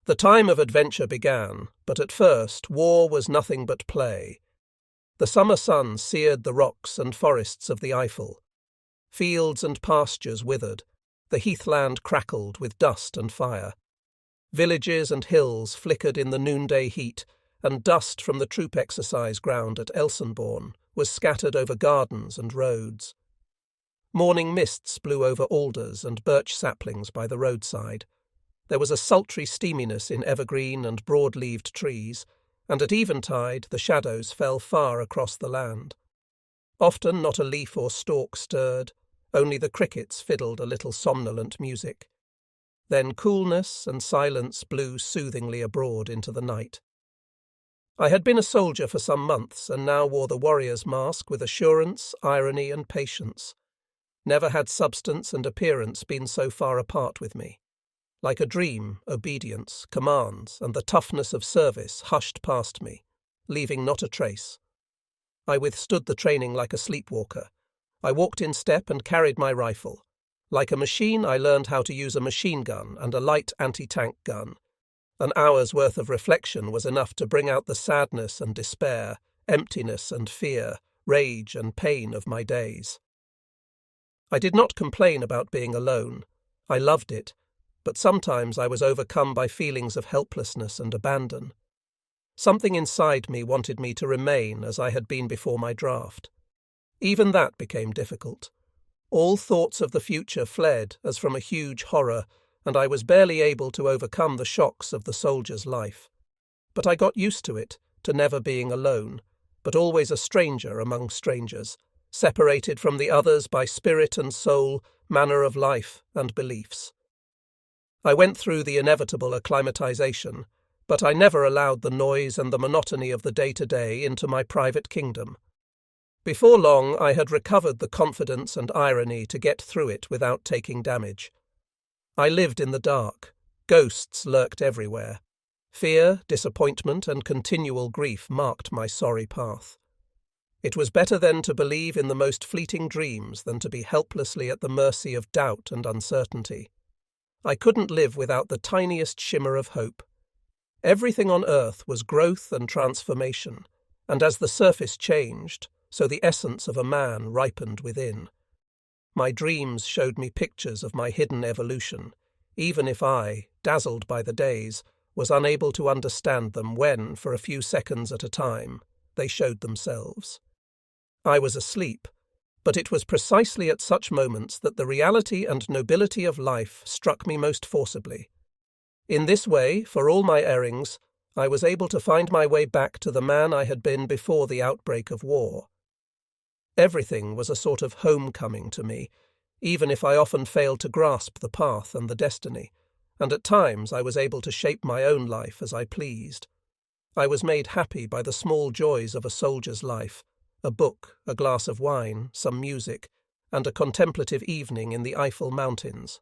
The time of adventure began, but at first war was nothing but play. The summer sun seared the rocks and forests of the Eifel. Fields and pastures withered, the heathland crackled with dust and fire. Villages and hills flickered in the noonday heat, and dust from the troop exercise ground at Elsenborn was scattered over gardens and roads. Morning mists blew over alders and birch saplings by the roadside. There was a sultry steaminess in evergreen and broad-leaved trees, and at eventide the shadows fell far across the land. Often not a leaf or stalk stirred, only the crickets fiddled a little somnolent music. Then coolness and silence blew soothingly abroad into the night. I had been a soldier for some months, and now wore the warrior's mask with assurance, irony, and patience. Never had substance and appearance been so far apart with me. Like a dream, obedience, commands, and the toughness of service hushed past me, leaving not a trace. I withstood the training like a sleepwalker. I walked in step and carried my rifle. Like a machine, I learned how to use a machine gun and a light anti-tank gun. An hour's worth of reflection was enough to bring out the sadness and despair, emptiness and fear, rage and pain of my days. I did not complain about being alone. I loved it, but sometimes I was overcome by feelings of helplessness and abandon. Something inside me wanted me to remain as I had been before my draft. Even that became difficult. All thoughts of the future fled as from a huge horror, and I was barely able to overcome the shocks of the soldier's life. But I got used to it, to never being alone, but always a stranger among strangers, separated from the others by spirit and soul, manner of life and beliefs. I went through the inevitable acclimatization, but I never allowed the noise and the monotony of the day-to-day into my private kingdom. Before long, I had recovered the confidence and irony to get through it without taking damage. I lived in the dark. Ghosts lurked everywhere. Fear, disappointment, and continual grief marked my sorry path. It was better then to believe in the most fleeting dreams than to be helplessly at the mercy of doubt and uncertainty. I couldn't live without the tiniest shimmer of hope. Everything on earth was growth and transformation, and as the surface changed, so the essence of a man ripened within. My dreams showed me pictures of my hidden evolution, even if I, dazzled by the days, was unable to understand them when, for a few seconds at a time, they showed themselves. I was asleep, but it was precisely at such moments that the reality and nobility of life struck me most forcibly. In this way, for all my errings, I was able to find my way back to the man I had been before the outbreak of war. Everything was a sort of homecoming to me, even if I often failed to grasp the path and the destiny, and at times I was able to shape my own life as I pleased. I was made happy by the small joys of a soldier's life, a book, a glass of wine, some music, and a contemplative evening in the Eifel Mountains.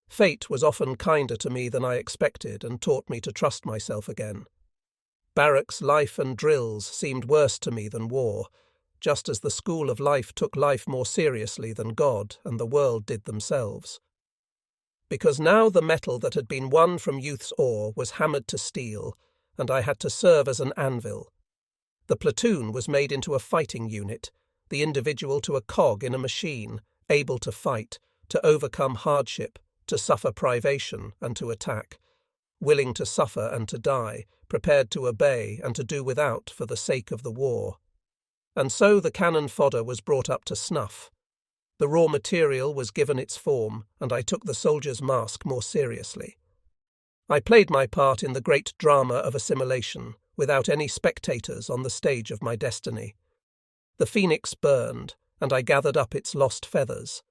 Fate was often kinder to me than I expected and taught me to trust myself again. Barracks life and drills seemed worse to me than war, just as the school of life took life more seriously than God and the world did themselves. Because now the metal that had been won from youth's ore was hammered to steel, and I had to serve as an anvil. The platoon was made into a fighting unit, the individual to a cog in a machine, able to fight, to overcome hardship, to suffer privation and to attack, willing to suffer and to die, prepared to obey and to do without for the sake of the war. And so the cannon fodder was brought up to snuff. The raw material was given its form, and I took the soldier's mask more seriously. I played my part in the great drama of assimilation, without any spectators on the stage of my destiny. The phoenix burned, and I gathered up its lost feathers.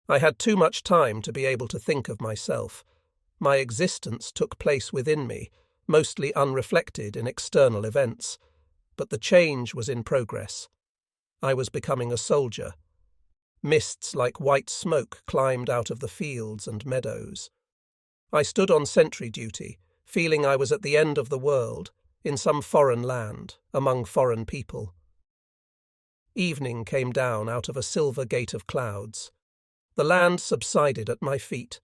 I had too much time to be able to think of myself. My existence took place within me, mostly unreflected in external events, but the change was in progress. I was becoming a soldier. Mists like white smoke climbed out of the fields and meadows. I stood on sentry duty, feeling I was at the end of the world, in some foreign land, among foreign people. Evening came down out of a silver gate of clouds. The land subsided at my feet.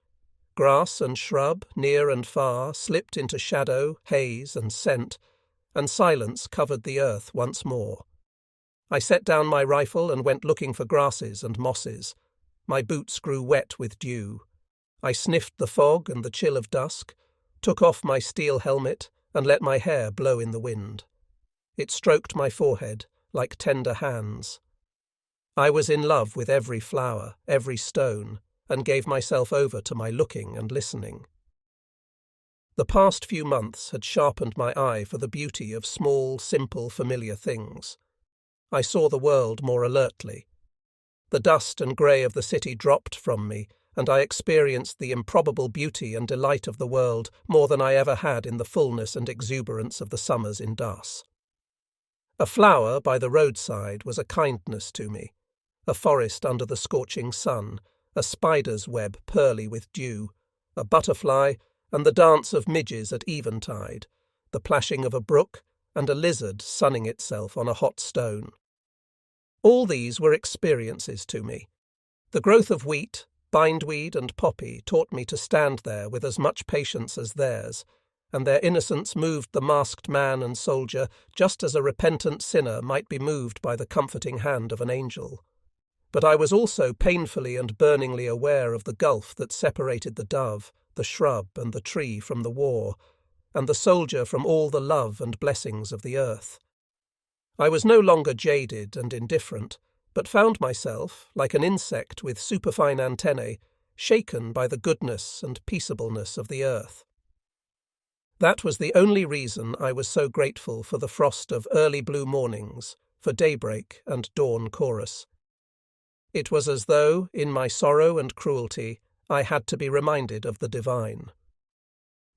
Grass and shrub, near and far, slipped into shadow, haze, and scent, and silence covered the earth once more. I set down my rifle and went looking for grasses and mosses. My boots grew wet with dew. I sniffed the fog and the chill of dusk, took off my steel helmet, and let my hair blow in the wind. It stroked my forehead like tender hands. I was in love with every flower, every stone, and gave myself over to my looking and listening. The past few months had sharpened my eye for the beauty of small, simple, familiar things. I saw the world more alertly. The dust and grey of the city dropped from me, and I experienced the improbable beauty and delight of the world more than I ever had in the fullness and exuberance of the summers in Das. A flower by the roadside was a kindness to me, a forest under the scorching sun, a spider's web pearly with dew, a butterfly, and the dance of midges at eventide, the plashing of a brook, and a lizard sunning itself on a hot stone. All these were experiences to me. The growth of wheat, bindweed, and poppy taught me to stand there with as much patience as theirs, and their innocence moved the masked man and soldier just as a repentant sinner might be moved by the comforting hand of an angel. But I was also painfully and burningly aware of the gulf that separated the dove, the shrub, and the tree from the war, and the soldier from all the love and blessings of the earth. I was no longer jaded and indifferent, but found myself, like an insect with superfine antennae, shaken by the goodness and peaceableness of the earth. That was the only reason I was so grateful for the frost of early blue mornings, for daybreak and dawn chorus. It was as though, in my sorrow and cruelty, I had to be reminded of the divine.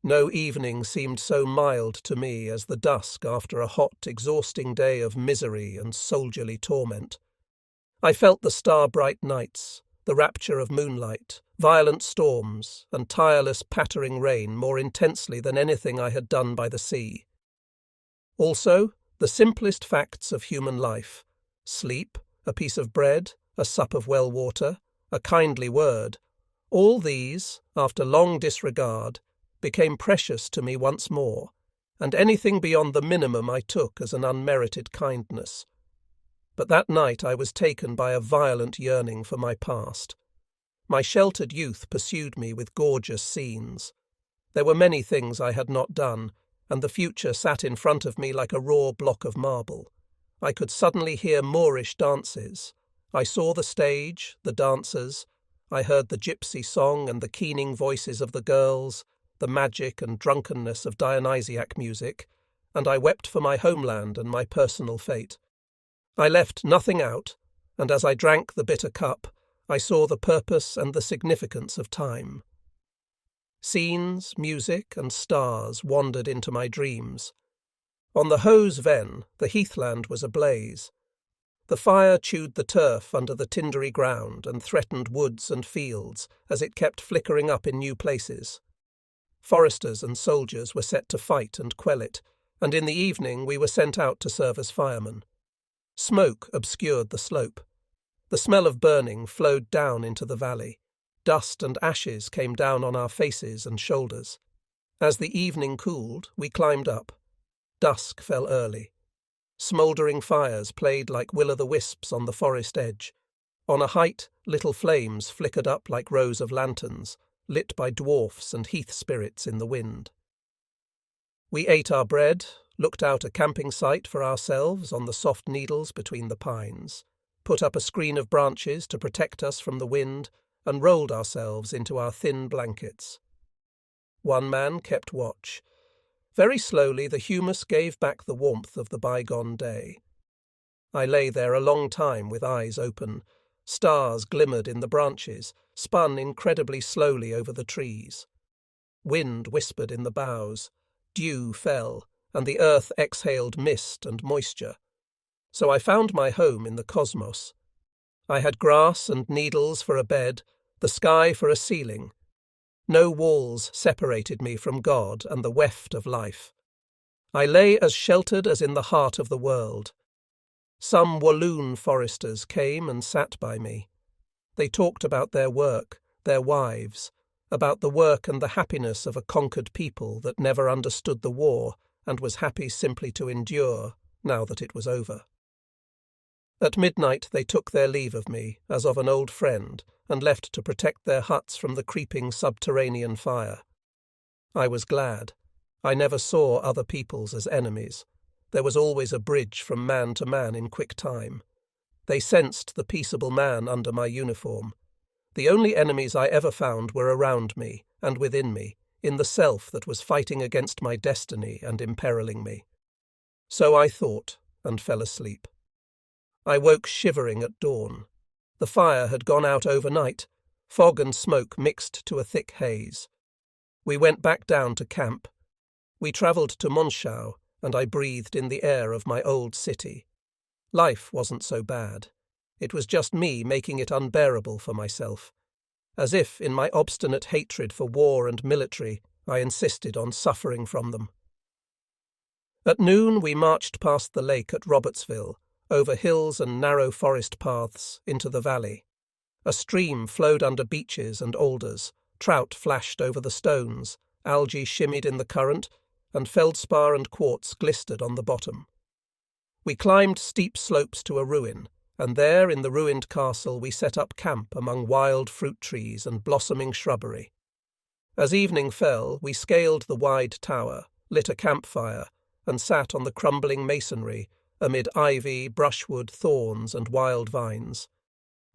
No evening seemed so mild to me as the dusk after a hot, exhausting day of misery and soldierly torment. I felt the star-bright nights, the rapture of moonlight, violent storms, and tireless pattering rain more intensely than anything I had done by the sea. Also, the simplest facts of human life: sleep, a piece of bread, a sup of well water, a kindly word. All these, after long disregard, became precious to me once more, and anything beyond the minimum I took as an unmerited kindness. But that night I was taken by a violent yearning for my past. My sheltered youth pursued me with gorgeous scenes. There were many things I had not done, and the future sat in front of me like a raw block of marble. I could suddenly hear Moorish dances. I saw the stage, the dancers. I heard the gypsy song and the keening voices of the girls, the magic and drunkenness of Dionysiac music, and I wept for my homeland and my personal fate. I left nothing out, and as I drank the bitter cup, I saw the purpose and the significance of time. Scenes, music, and stars wandered into my dreams. On the Hose Ven, the heathland was ablaze. The fire chewed the turf under the tindery ground and threatened woods and fields as it kept flickering up in new places. Foresters and soldiers were set to fight and quell it, and in the evening we were sent out to serve as firemen. Smoke obscured the slope. The smell of burning flowed down into the valley. Dust and ashes came down on our faces and shoulders. As the evening cooled, we climbed up. Dusk fell early. Smouldering fires played like will-o'-the-wisps on the forest edge. On a height, little flames flickered up like rows of lanterns, lit by dwarfs and heath spirits in the wind. We ate our bread, looked out a camping site for ourselves on the soft needles between the pines, put up a screen of branches to protect us from the wind, and rolled ourselves into our thin blankets. One man kept watch. Very slowly the humus gave back the warmth of the bygone day. I lay there a long time with eyes open. Stars glimmered in the branches, spun incredibly slowly over the trees. Wind whispered in the boughs. Dew fell, and the earth exhaled mist and moisture. So I found my home in the cosmos. I had grass and needles for a bed, the sky for a ceiling. No walls separated me from God and the weft of life. I lay as sheltered as in the heart of the world. Some Walloon foresters came and sat by me. They talked about their work, their wives, about the work and the happiness of a conquered people that never understood the war and was happy simply to endure, now that it was over. At midnight they took their leave of me, as of an old friend, and left to protect their huts from the creeping subterranean fire. I was glad. I never saw other peoples as enemies. There was always a bridge from man to man in quick time. They sensed the peaceable man under my uniform. The only enemies I ever found were around me and within me, in the self that was fighting against my destiny and imperiling me. So I thought, and fell asleep. I woke shivering at dawn. The fire had gone out overnight. Fog and smoke mixed to a thick haze. We went back down to camp. We travelled to Monschau, and I breathed in the air of my old city. Life wasn't so bad. It was just me making it unbearable for myself. As if, in my obstinate hatred for war and military, I insisted on suffering from them. At noon we marched past the lake at Robertsville, over hills and narrow forest paths, into the valley. A stream flowed under beeches and alders, trout flashed over the stones, algae shimmied in the current, and feldspar and quartz glistered on the bottom. We climbed steep slopes to a ruin, and there in the ruined castle we set up camp among wild fruit trees and blossoming shrubbery. As evening fell, we scaled the wide tower, lit a campfire, and sat on the crumbling masonry, amid ivy, brushwood, thorns, and wild vines.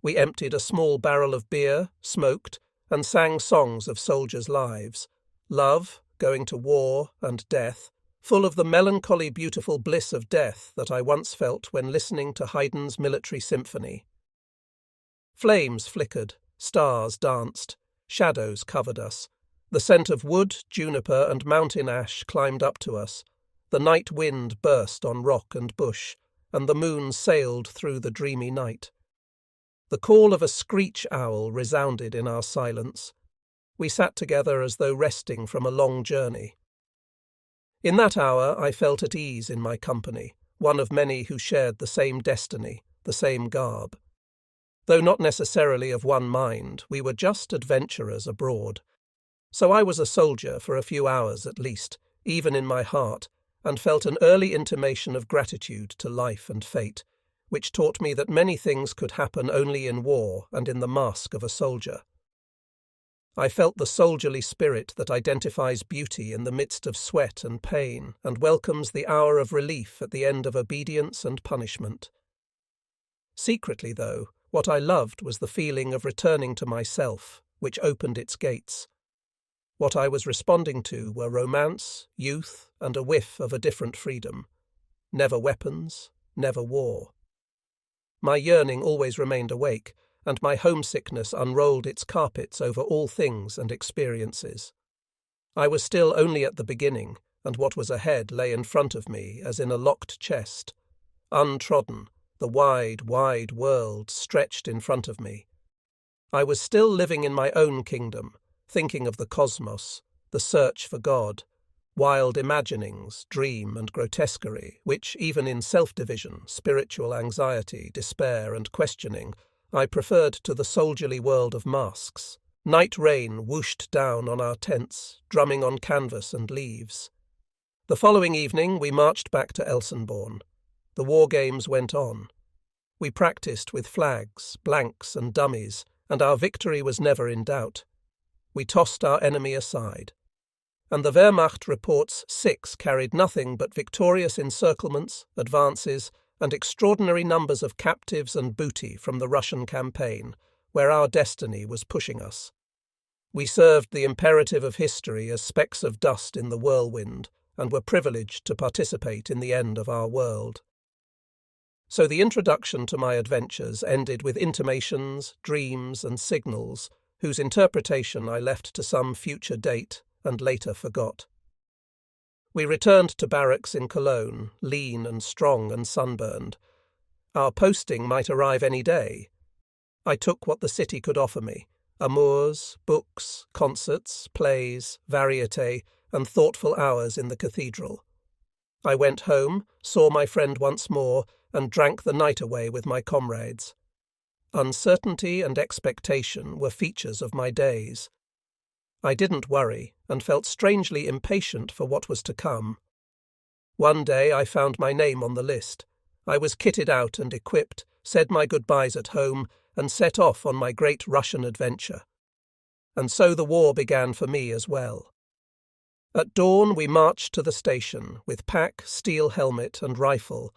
We emptied a small barrel of beer, smoked, and sang songs of soldiers' lives, love, going to war, and death, full of the melancholy beautiful bliss of death that I once felt when listening to Haydn's military symphony. Flames flickered, stars danced, shadows covered us. The scent of wood, juniper, and mountain ash climbed up to us. The night wind burst on rock and bush, and the moon sailed through the dreamy night. The call of a screech owl resounded in our silence. We sat together as though resting from a long journey. In that hour I felt at ease in my company, one of many who shared the same destiny, the same garb. Though not necessarily of one mind, we were just adventurers abroad. So I was a soldier for a few hours at least, even in my heart, and felt an early intimation of gratitude to life and fate, which taught me that many things could happen only in war and in the mask of a soldier. I felt the soldierly spirit that identifies beauty in the midst of sweat and pain and welcomes the hour of relief at the end of obedience and punishment. Secretly, though, what I loved was the feeling of returning to myself, which opened its gates. What I was responding to were romance, youth, and a whiff of a different freedom. Never weapons, never war. My yearning always remained awake, and my homesickness unrolled its carpets over all things and experiences. I was still only at the beginning, and what was ahead lay in front of me as in a locked chest. Untrodden, the wide, wide world stretched in front of me. I was still living in my own kingdom, thinking of the cosmos, the search for God, wild imaginings, dream and grotesquerie, which, even in self-division, spiritual anxiety, despair and questioning, I preferred to the soldierly world of masks. Night rain whooshed down on our tents, drumming on canvas and leaves. The following evening we marched back to Elsenborn. The war games went on. We practiced with flags, blanks and dummies, and our victory was never in doubt. We tossed our enemy aside. And the Wehrmacht reports 6 carried nothing but victorious encirclements, advances, and extraordinary numbers of captives and booty from the Russian campaign, where our destiny was pushing us. We served the imperative of history as specks of dust in the whirlwind, and were privileged to participate in the end of our world. So the introduction to my adventures ended with intimations, dreams, and signals, whose interpretation I left to some future date and later forgot. We returned to barracks in Cologne, lean and strong and sunburned. Our posting might arrive any day. I took what the city could offer me: amours, books, concerts, plays, variété, and thoughtful hours in the cathedral. I went home, saw my friend once more, and drank the night away with my comrades. Uncertainty and expectation were features of my days. I didn't worry and felt strangely impatient for what was to come. One day I found my name on the list. I was kitted out and equipped, said my goodbyes at home, and set off on my great Russian adventure. And so the war began for me as well. At dawn we marched to the station, with pack, steel helmet and rifle.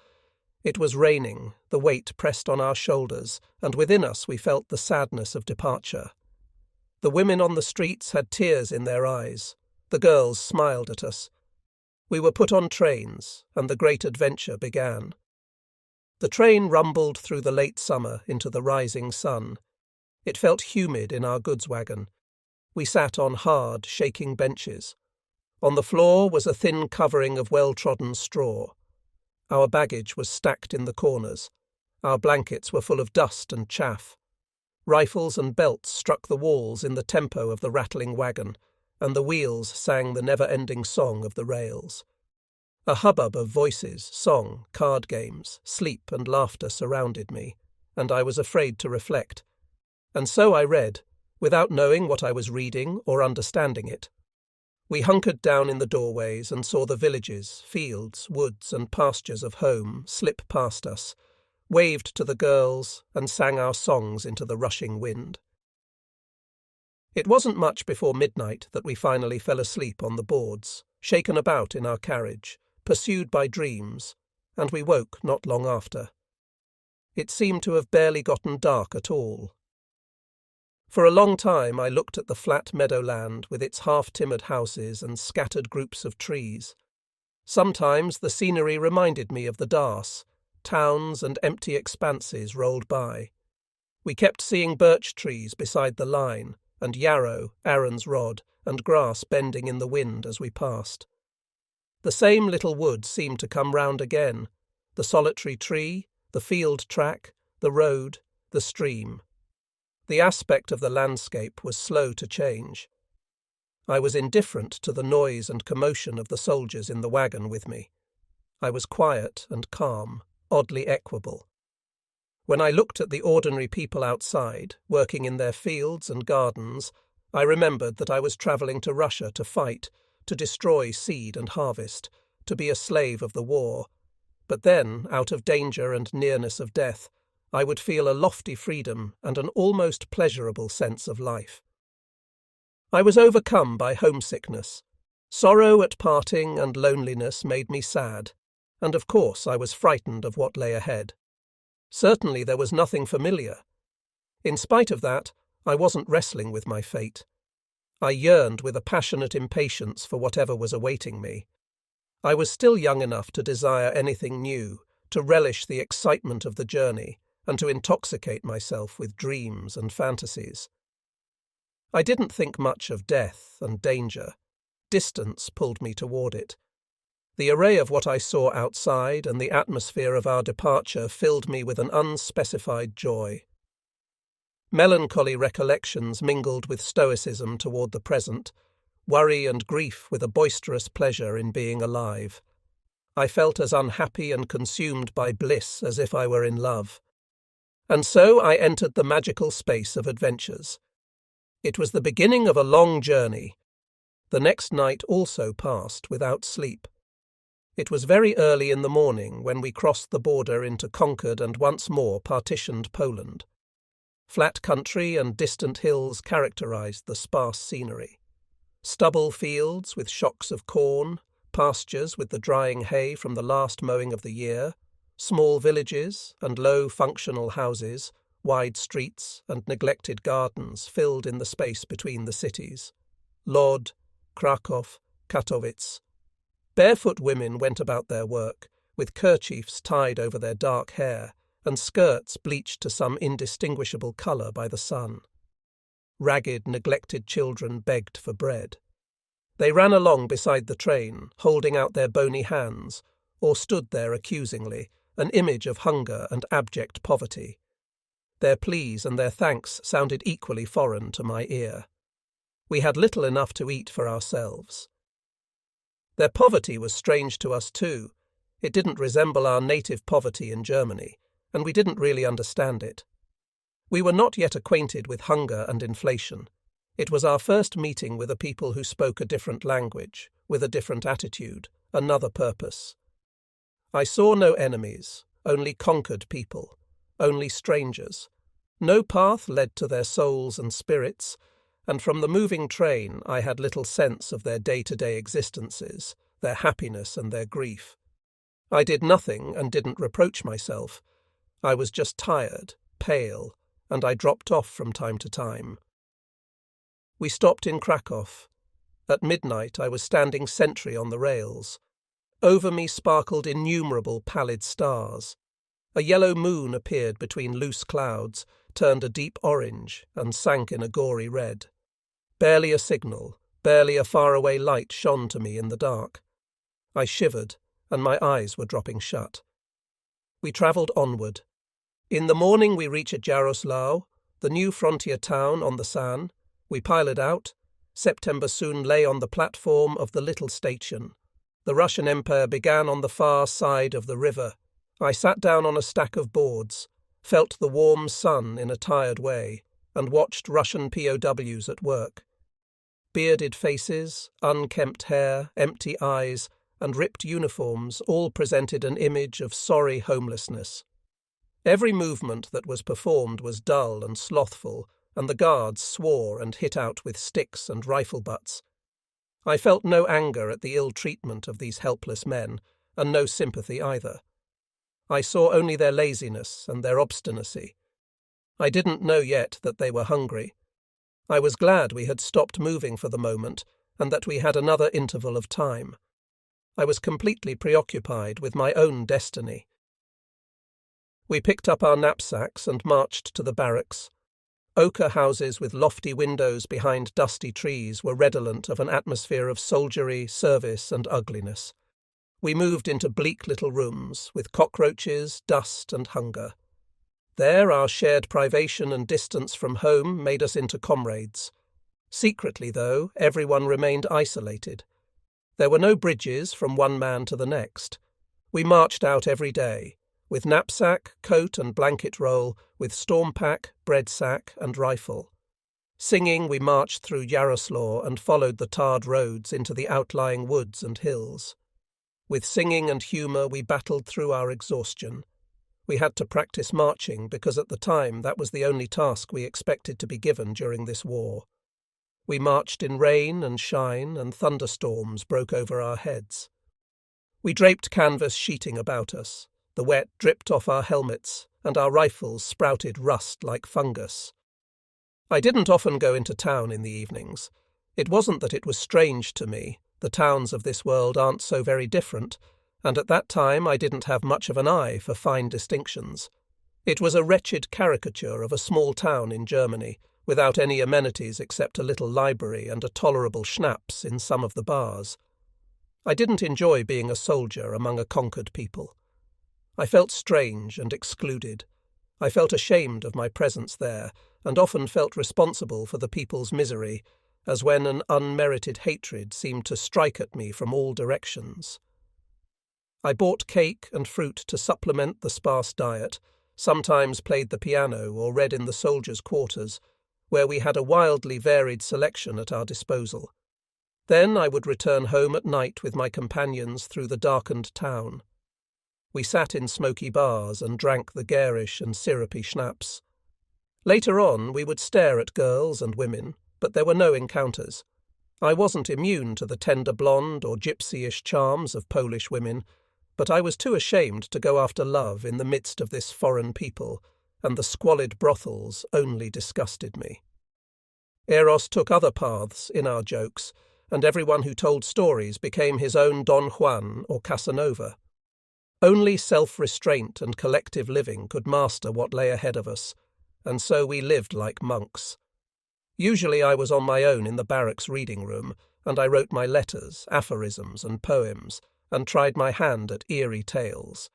It was raining, the weight pressed on our shoulders, and within us we felt the sadness of departure. The women on the streets had tears in their eyes. The girls smiled at us. We were put on trains, and the great adventure began. The train rumbled through the late summer into the rising sun. It felt humid in our goods wagon. We sat on hard, shaking benches. On the floor was a thin covering of well-trodden straw. Our baggage was stacked in the corners. Our blankets were full of dust and chaff. Rifles and belts struck the walls in the tempo of the rattling wagon, and the wheels sang the never-ending song of the rails. A hubbub of voices, song, card games, sleep and laughter surrounded me, and I was afraid to reflect. And so I read, without knowing what I was reading or understanding it. We hunkered down in the doorways and saw the villages, fields, woods and pastures of home slip past us, waved to the girls and sang our songs into the rushing wind. It wasn't much before midnight that we finally fell asleep on the boards, shaken about in our carriage, pursued by dreams, and we woke not long after. It seemed to have barely gotten dark at all. For a long time I looked at the flat meadowland with its half-timbered houses and scattered groups of trees. Sometimes the scenery reminded me of the Darse. Towns and empty expanses rolled by. We kept seeing birch trees beside the line, and yarrow, Aaron's rod, and grass bending in the wind as we passed. The same little wood seemed to come round again, the solitary tree, the field track, the road, the stream. The aspect of the landscape was slow to change. I was indifferent to the noise and commotion of the soldiers in the wagon with me. I was quiet and calm, oddly equable. When I looked at the ordinary people outside, working in their fields and gardens, I remembered that I was travelling to Russia to fight, to destroy seed and harvest, to be a slave of the war. But then, out of danger and nearness of death, I would feel a lofty freedom and an almost pleasurable sense of life. I was overcome by homesickness. Sorrow at parting and loneliness made me sad, and of course I was frightened of what lay ahead. Certainly there was nothing familiar. In spite of that, I wasn't wrestling with my fate. I yearned with a passionate impatience for whatever was awaiting me. I was still young enough to desire anything new, to relish the excitement of the journey, and to intoxicate myself with dreams and fantasies. I didn't think much of death and danger. Distance pulled me toward it. The array of what I saw outside and the atmosphere of our departure filled me with an unspecified joy. Melancholy recollections mingled with stoicism toward the present, worry and grief with a boisterous pleasure in being alive. I felt as unhappy and consumed by bliss as if I were in love. And so I entered the magical space of adventures. It was the beginning of a long journey. The next night also passed without sleep. It was very early in the morning when we crossed the border into conquered and once more partitioned Poland. Flat country and distant hills characterized the sparse scenery. Stubble fields with shocks of corn, pastures with the drying hay from the last mowing of the year, small villages and low functional houses, wide streets and neglected gardens filled in the space between the cities. Lodz, Krakow, Katowice. Barefoot women went about their work, with kerchiefs tied over their dark hair and skirts bleached to some indistinguishable colour by the sun. Ragged, neglected children begged for bread. They ran along beside the train, holding out their bony hands, or stood there accusingly, an image of hunger and abject poverty. Their pleas and their thanks sounded equally foreign to my ear. We had little enough to eat for ourselves. Their poverty was strange to us too. It didn't resemble our native poverty in Germany, and we didn't really understand it. We were not yet acquainted with hunger and inflation. It was our first meeting with a people who spoke a different language, with a different attitude, another purpose. I saw no enemies, only conquered people, only strangers. No path led to their souls and spirits, and from the moving train I had little sense of their day-to-day existences, their happiness and their grief. I did nothing and didn't reproach myself. I was just tired, pale, and I dropped off from time to time. We stopped in Krakow. At midnight I was standing sentry on the rails. Over me sparkled innumerable pallid stars. A yellow moon appeared between loose clouds, turned a deep orange, and sank in a gory red. Barely a signal, barely a faraway light shone to me in the dark. I shivered, and my eyes were dropping shut. We travelled onward. In the morning we reached Jarosław, the new frontier town on the San. We piled out. September soon lay on the platform of the little station. The Russian Empire began on the far side of the river. I sat down on a stack of boards, felt the warm sun in a tired way, and watched Russian POWs at work. Bearded faces, unkempt hair, empty eyes, and ripped uniforms all presented an image of sorry homelessness. Every movement that was performed was dull and slothful, and the guards swore and hit out with sticks and rifle butts. I felt no anger at the ill treatment of these helpless men, and no sympathy either. I saw only their laziness and their obstinacy. I didn't know yet that they were hungry. I was glad we had stopped moving for the moment, and that we had another interval of time. I was completely preoccupied with my own destiny. We picked up our knapsacks and marched to the barracks. Ochre houses with lofty windows behind dusty trees were redolent of an atmosphere of soldiery, service, and ugliness. We moved into bleak little rooms, with cockroaches, dust, and hunger. There our shared privation and distance from home made us into comrades. Secretly, though, everyone remained isolated. There were no bridges from one man to the next. We marched out every day, with knapsack, coat and blanket roll, with storm pack, bread sack and rifle. Singing, we marched through Jarosław and followed the tarred roads into the outlying woods and hills. With singing and humour we battled through our exhaustion. We had to practice marching because at the time that was the only task we expected to be given during this war. We marched in rain and shine, and thunderstorms broke over our heads. We draped canvas sheeting about us. The wet dripped off our helmets, and our rifles sprouted rust like fungus. I didn't often go into town in the evenings. It wasn't that it was strange to me. The towns of this world aren't so very different, and at that time I didn't have much of an eye for fine distinctions. It was a wretched caricature of a small town in Germany, without any amenities except a little library and a tolerable schnapps in some of the bars. I didn't enjoy being a soldier among a conquered people. I felt strange and excluded. I felt ashamed of my presence there, and often felt responsible for the people's misery, as when an unmerited hatred seemed to strike at me from all directions. I bought cake and fruit to supplement the sparse diet, sometimes played the piano or read in the soldiers' quarters, where we had a wildly varied selection at our disposal. Then I would return home at night with my companions through the darkened town. We sat in smoky bars and drank the garish and syrupy schnapps. Later on we would stare at girls and women, but there were no encounters. I wasn't immune to the tender blonde or gypsy-ish charms of Polish women, but I was too ashamed to go after love in the midst of this foreign people, and the squalid brothels only disgusted me. Eros took other paths in our jokes, and everyone who told stories became his own Don Juan or Casanova. Only self-restraint and collective living could master what lay ahead of us, and so we lived like monks. Usually I was on my own in the barracks reading room, and I wrote my letters, aphorisms and poems, and tried my hand at eerie tales.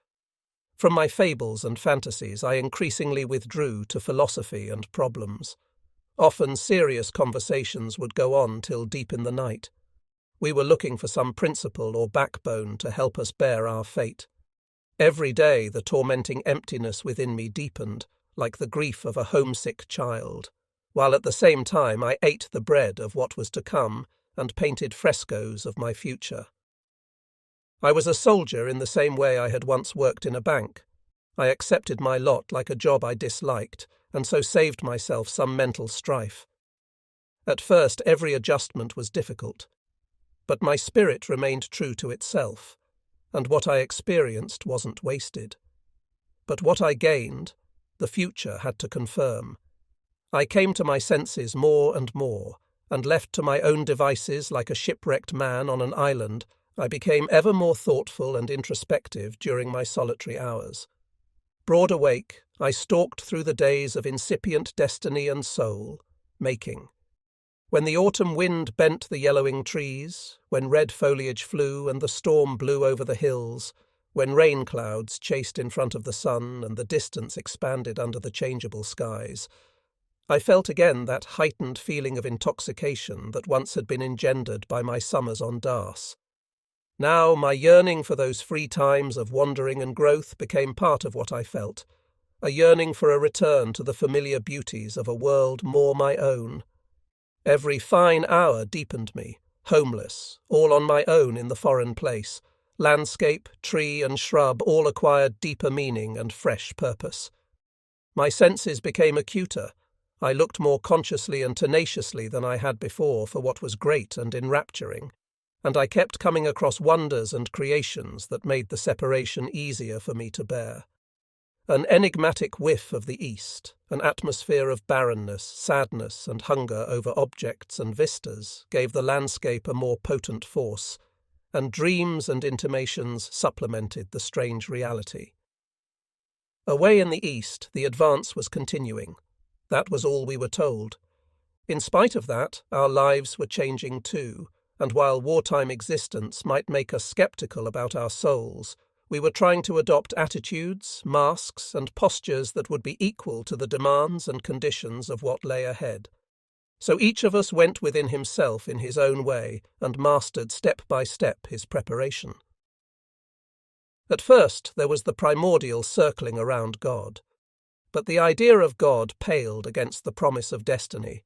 From my fables and fantasies I increasingly withdrew to philosophy and problems. Often serious conversations would go on till deep in the night. We were looking for some principle or backbone to help us bear our fate. Every day the tormenting emptiness within me deepened, like the grief of a homesick child. while at the same time I ate the bread of what was to come and painted frescoes of my future. I was a soldier in the same way I had once worked in a bank. I accepted my lot like a job I disliked, and so saved myself some mental strife. At first, every adjustment was difficult, but my spirit remained true to itself, and what I experienced wasn't wasted. But what I gained, the future had to confirm. I came to my senses more and more, and left to my own devices like a shipwrecked man on an island, I became ever more thoughtful and introspective during my solitary hours. Broad awake, I stalked through the days of incipient destiny and soul, making. When the autumn wind bent the yellowing trees, when red foliage flew and the storm blew over the hills, when rain clouds chased in front of the sun and the distance expanded under the changeable skies, I felt again that heightened feeling of intoxication that once had been engendered by my summers on Darse. Now my yearning for those free times of wandering and growth became part of what I felt, a yearning for a return to the familiar beauties of a world more my own. Every fine hour deepened me, homeless, all on my own in the foreign place. Landscape, tree and shrub all acquired deeper meaning and fresh purpose. My senses became acuter. I looked more consciously and tenaciously than I had before for what was great and enrapturing, and I kept coming across wonders and creations that made the separation easier for me to bear. An enigmatic whiff of the East, an atmosphere of barrenness, sadness, and hunger over objects and vistas gave the landscape a more potent force, and dreams and intimations supplemented the strange reality. Away in the East, the advance was continuing. That was all we were told. In spite of that, our lives were changing too, and while wartime existence might make us skeptical about our souls, we were trying to adopt attitudes, masks, and postures that would be equal to the demands and conditions of what lay ahead. So each of us went within himself in his own way and mastered step by step his preparation. At first there was the primordial circling around God, but the idea of God paled against the promise of destiny.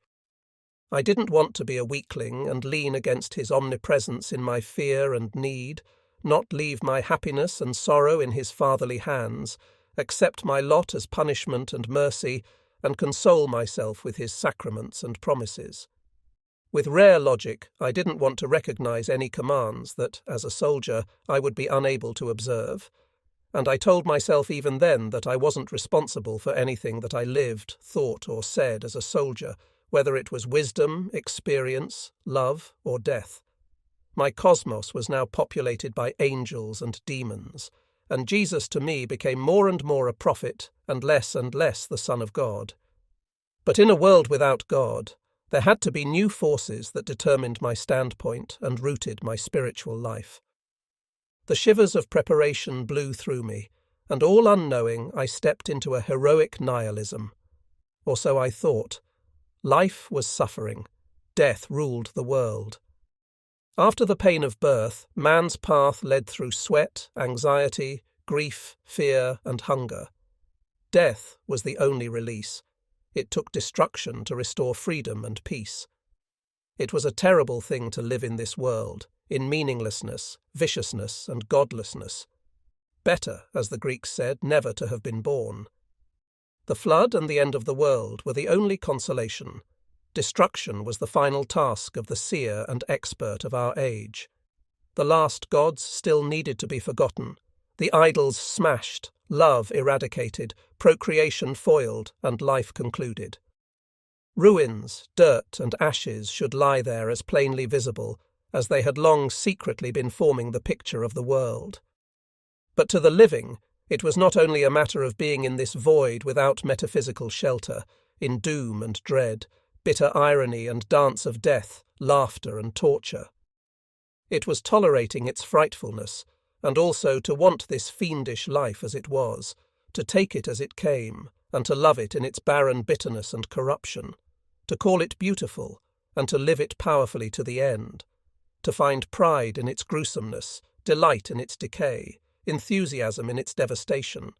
I didn't want to be a weakling and lean against his omnipresence in my fear and need, not leave my happiness and sorrow in his fatherly hands, accept my lot as punishment and mercy, and console myself with his sacraments and promises. With rare logic, I didn't want to recognize any commands that, as a soldier, I would be unable to observe, and I told myself even then that I wasn't responsible for anything that I lived, thought, or said as a soldier, whether it was wisdom, experience, love, or death. My cosmos was now populated by angels and demons, and Jesus to me became more and more a prophet and less the Son of God. But in a world without God, there had to be new forces that determined my standpoint and rooted my spiritual life. The shivers of preparation blew through me, and all unknowing I stepped into a heroic nihilism. Or so I thought. Life was suffering. Death ruled the world. After the pain of birth, man's path led through sweat, anxiety, grief, fear, and hunger. Death was the only release. It took destruction to restore freedom and peace. It was a terrible thing to live in this world, in meaninglessness, viciousness, and godlessness. Better, as the Greeks said, never to have been born. The flood and the end of the world were the only consolation. Destruction was the final task of the seer and expert of our age. The last gods still needed to be forgotten, the idols smashed, love eradicated, procreation foiled, and life concluded. Ruins, dirt, and ashes should lie there as plainly visible as they had long secretly been forming the picture of the world. But to the living, it was not only a matter of being in this void without metaphysical shelter, in doom and dread, bitter irony and dance of death, laughter and torture. It was tolerating its frightfulness, and also to want this fiendish life as it was, to take it as it came, and to love it in its barren bitterness and corruption, to call it beautiful, and to live it powerfully to the end, to find pride in its gruesomeness, delight in its decay, enthusiasm in its devastation,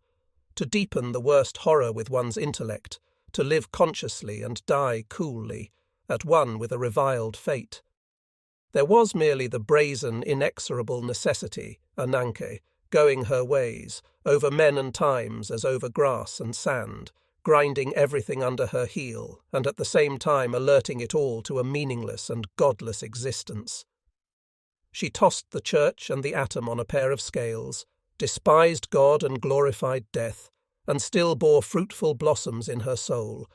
to deepen the worst horror with one's intellect, to live consciously and die coolly, at one with a reviled fate. There was merely the brazen, inexorable necessity, Ananke, going her ways, over men and times as over grass and sand, grinding everything under her heel, and at the same time alerting it all to a meaningless and godless existence. She tossed the church and the atom on a pair of scales, despised God and glorified death, and still bore fruitful blossoms in her soul,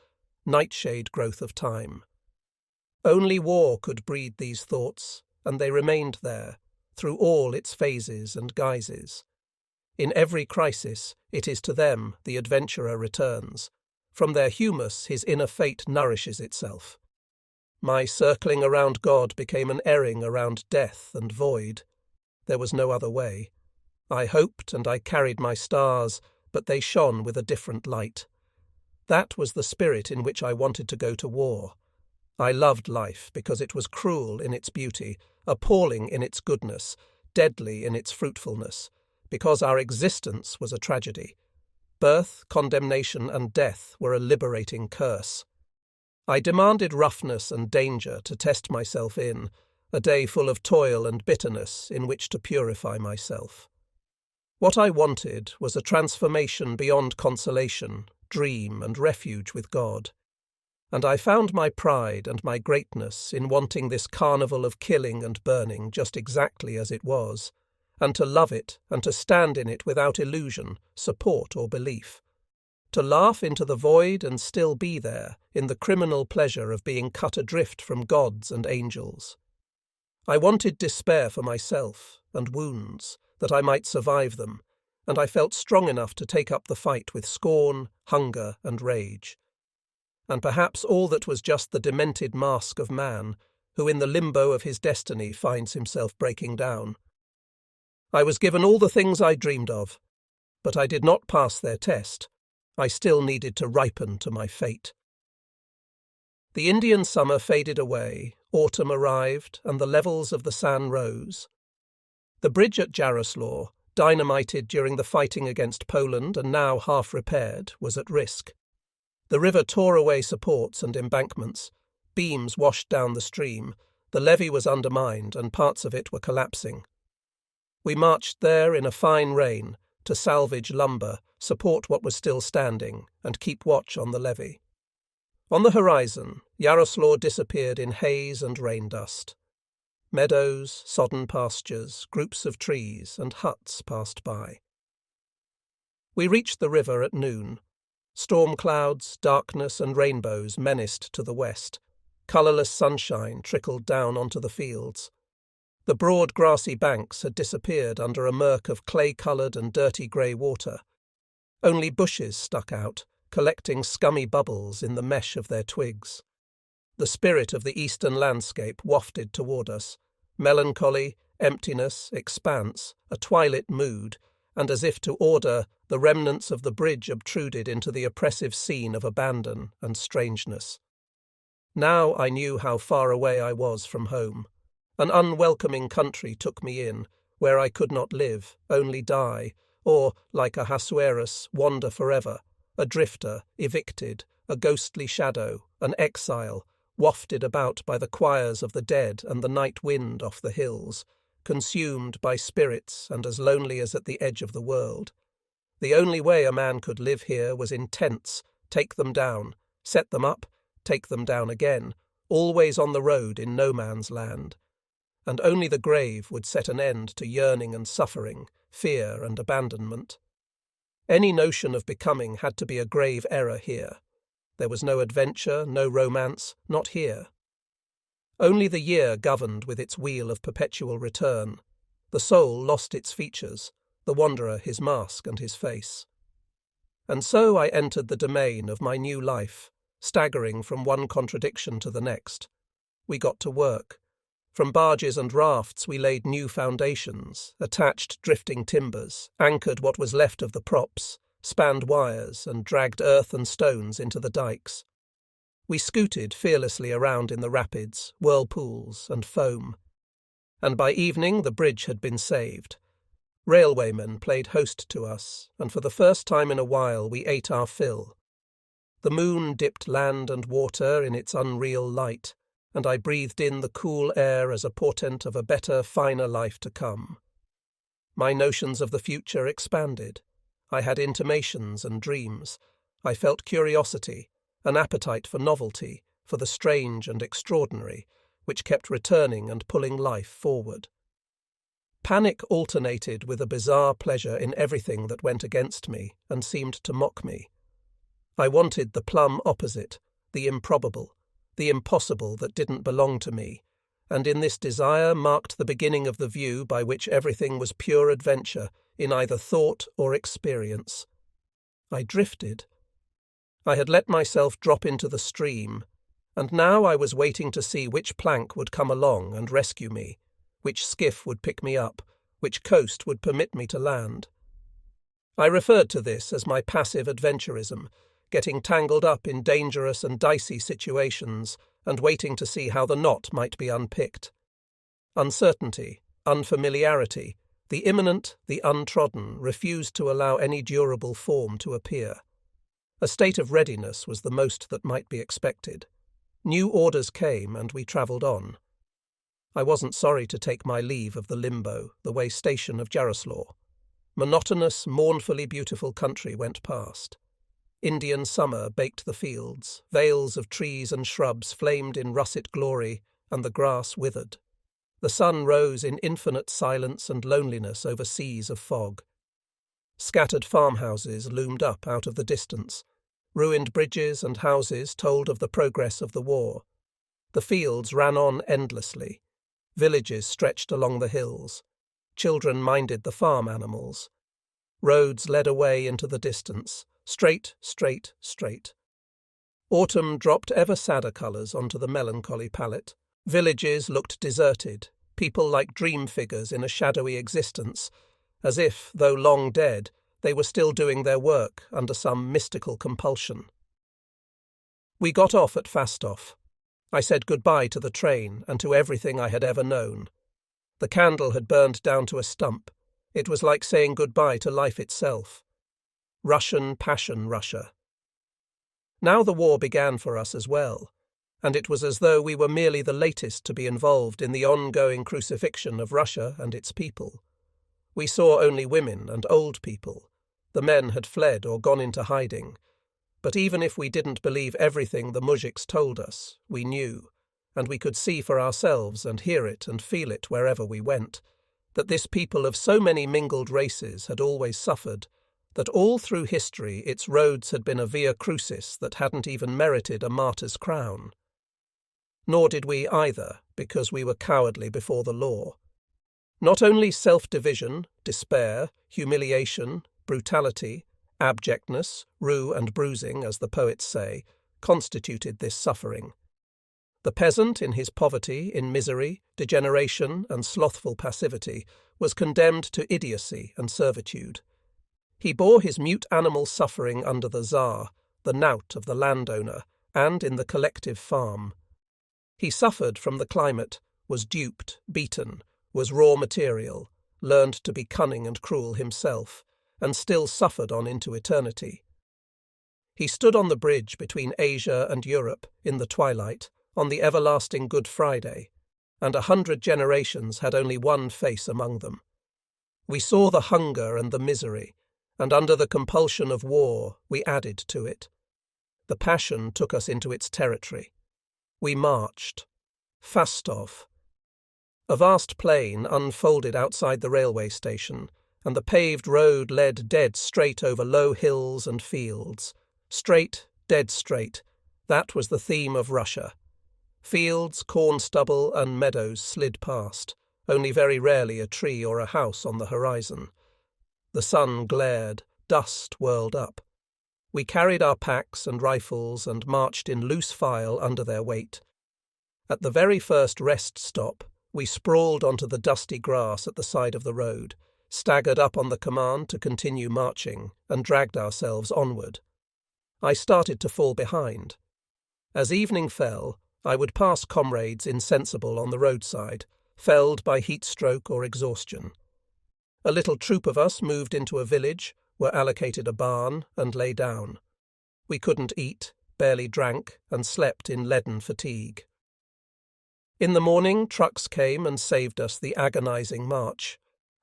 nightshade growth of time. Only war could breed these thoughts, and they remained there, through all its phases and guises. In every crisis, it is to them the adventurer returns. From their humus his inner fate nourishes itself. My circling around God became an erring around death and void. There was no other way. I hoped and I carried my stars, but they shone with a different light. That was the spirit in which I wanted to go to war. I loved life because it was cruel in its beauty, appalling in its goodness, deadly in its fruitfulness, because our existence was a tragedy. Birth, condemnation, and death were a liberating curse. I demanded roughness and danger to test myself in, a day full of toil and bitterness in which to purify myself. What I wanted was a transformation beyond consolation, dream, and refuge with God. And I found my pride and my greatness in wanting this carnival of killing and burning just exactly as it was, and to love it and to stand in it without illusion, support, or belief. To laugh into the void and still be there, in the criminal pleasure of being cut adrift from gods and angels. I wanted despair for myself, and wounds, that I might survive them, and I felt strong enough to take up the fight with scorn, hunger, and rage. And perhaps all that was just the demented mask of man, who in the limbo of his destiny finds himself breaking down. I was given all the things I dreamed of, but I did not pass their test. I still needed to ripen to my fate. The Indian summer faded away, autumn arrived, and the levels of the San rose. The bridge at Jaroslaw, dynamited during the fighting against Poland and now half repaired, was at risk. The river tore away supports and embankments, beams washed down the stream, the levee was undermined and parts of it were collapsing. We marched there in a fine rain to salvage lumber, support what was still standing, and keep watch on the levee. On the horizon, Jaroslaw disappeared in haze and rain dust. Meadows, sodden pastures, groups of trees, and huts passed by. We reached the river at noon. Storm clouds, darkness, and rainbows menaced to the west. Colourless sunshine trickled down onto the fields. The broad grassy banks had disappeared under a murk of clay-coloured and dirty grey water. Only bushes stuck out, collecting scummy bubbles in the mesh of their twigs. The spirit of the eastern landscape wafted toward us, melancholy, emptiness, expanse, a twilit mood, and as if to order, the remnants of the bridge obtruded into the oppressive scene of abandon and strangeness. Now I knew how far away I was from home. An unwelcoming country took me in, where I could not live, only die, or, like Ahasuerus, wander forever, a drifter, evicted, a ghostly shadow, an exile, wafted about by the choirs of the dead and the night wind off the hills, consumed by spirits and as lonely as at the edge of the world. The only way a man could live here was in tents, take them down, set them up, take them down again, always on the road in no man's land. And only the grave would set an end to yearning and suffering, fear and abandonment. Any notion of becoming had to be a grave error here. There was no adventure, no romance, not here. Only the year governed with its wheel of perpetual return. The soul lost its features, the wanderer his mask and his face. And so I entered the domain of my new life, staggering from one contradiction to the next. We got to work. From barges and rafts we laid new foundations, attached drifting timbers, anchored what was left of the props, spanned wires, and dragged earth and stones into the dikes. We scooted fearlessly around in the rapids, whirlpools, and foam. And by evening the bridge had been saved. Railwaymen played host to us, and for the first time in a while we ate our fill. The moon dipped land and water in its unreal light, and I breathed in the cool air as a portent of a better, finer life to come. My notions of the future expanded. I had intimations and dreams. I felt curiosity, an appetite for novelty, for the strange and extraordinary, which kept returning and pulling life forward. Panic alternated with a bizarre pleasure in everything that went against me and seemed to mock me. I wanted the plumb opposite, the improbable, the impossible that didn't belong to me, and in this desire marked the beginning of the view by which everything was pure adventure in either thought or experience. I drifted. I had let myself drop into the stream, and now I was waiting to see which plank would come along and rescue me, which skiff would pick me up, which coast would permit me to land. I referred to this as my passive adventurism, getting tangled up in dangerous and dicey situations and waiting to see how the knot might be unpicked. Uncertainty, unfamiliarity, the imminent, the untrodden, refused to allow any durable form to appear. A state of readiness was the most that might be expected. New orders came, and we travelled on. I wasn't sorry to take my leave of the limbo, the way station of Jaroslaw. Monotonous, mournfully beautiful country went past. Indian summer baked the fields, veils of trees and shrubs flamed in russet glory, and the grass withered. The sun rose in infinite silence and loneliness over seas of fog. Scattered farmhouses loomed up out of the distance. Ruined bridges and houses told of the progress of the war. The fields ran on endlessly. Villages stretched along the hills. Children minded the farm animals. Roads led away into the distance, straight, straight, straight. Autumn dropped ever sadder colours onto the melancholy palette. Villages looked deserted, people like dream figures in a shadowy existence, as if, though long dead, they were still doing their work under some mystical compulsion. We got off at Fastov. I said goodbye to the train and to everything I had ever known. The candle had burned down to a stump. It was like saying goodbye to life itself. Russian passion Russia. Now the war began for us as well, and it was as though we were merely the latest to be involved in the ongoing crucifixion of Russia and its people. We saw only women and old people. The men had fled or gone into hiding. But even if we didn't believe everything the moujiks told us, we knew, and we could see for ourselves and hear it and feel it wherever we went, that this people of so many mingled races had always suffered, that all through history its roads had been a via crucis that hadn't even merited a martyr's crown. Nor did we either, because we were cowardly before the law. Not only self-division, despair, humiliation, brutality, abjectness, rue and bruising, as the poets say, constituted this suffering. The peasant, in his poverty, in misery, degeneration, and slothful passivity, was condemned to idiocy and servitude. He bore his mute animal suffering under the Tsar, the knout of the landowner, and in the collective farm. He suffered from the climate, was duped, beaten, was raw material, learned to be cunning and cruel himself, and still suffered on into eternity. He stood on the bridge between Asia and Europe, in the twilight, on the everlasting Good Friday, and 100 generations had only one face among them. We saw the hunger and the misery, and under the compulsion of war we added to it. The passion took us into its territory. We marched. Fastov. A vast plain unfolded outside the railway station, and the paved road led dead straight over low hills and fields. Straight, dead straight. That was the theme of Russia. Fields, corn stubble, and meadows slid past, only very rarely a tree or a house on the horizon. The sun glared, dust whirled up. We carried our packs and rifles and marched in loose file under their weight. At the very first rest stop, we sprawled onto the dusty grass at the side of the road, staggered up on the command to continue marching, and dragged ourselves onward. I started to fall behind. As evening fell, I would pass comrades insensible on the roadside, felled by heat stroke or exhaustion. A little troop of us moved into a village, were allocated a barn, and lay down. We couldn't eat, barely drank, and slept in leaden fatigue. In the morning, trucks came and saved us the agonizing march.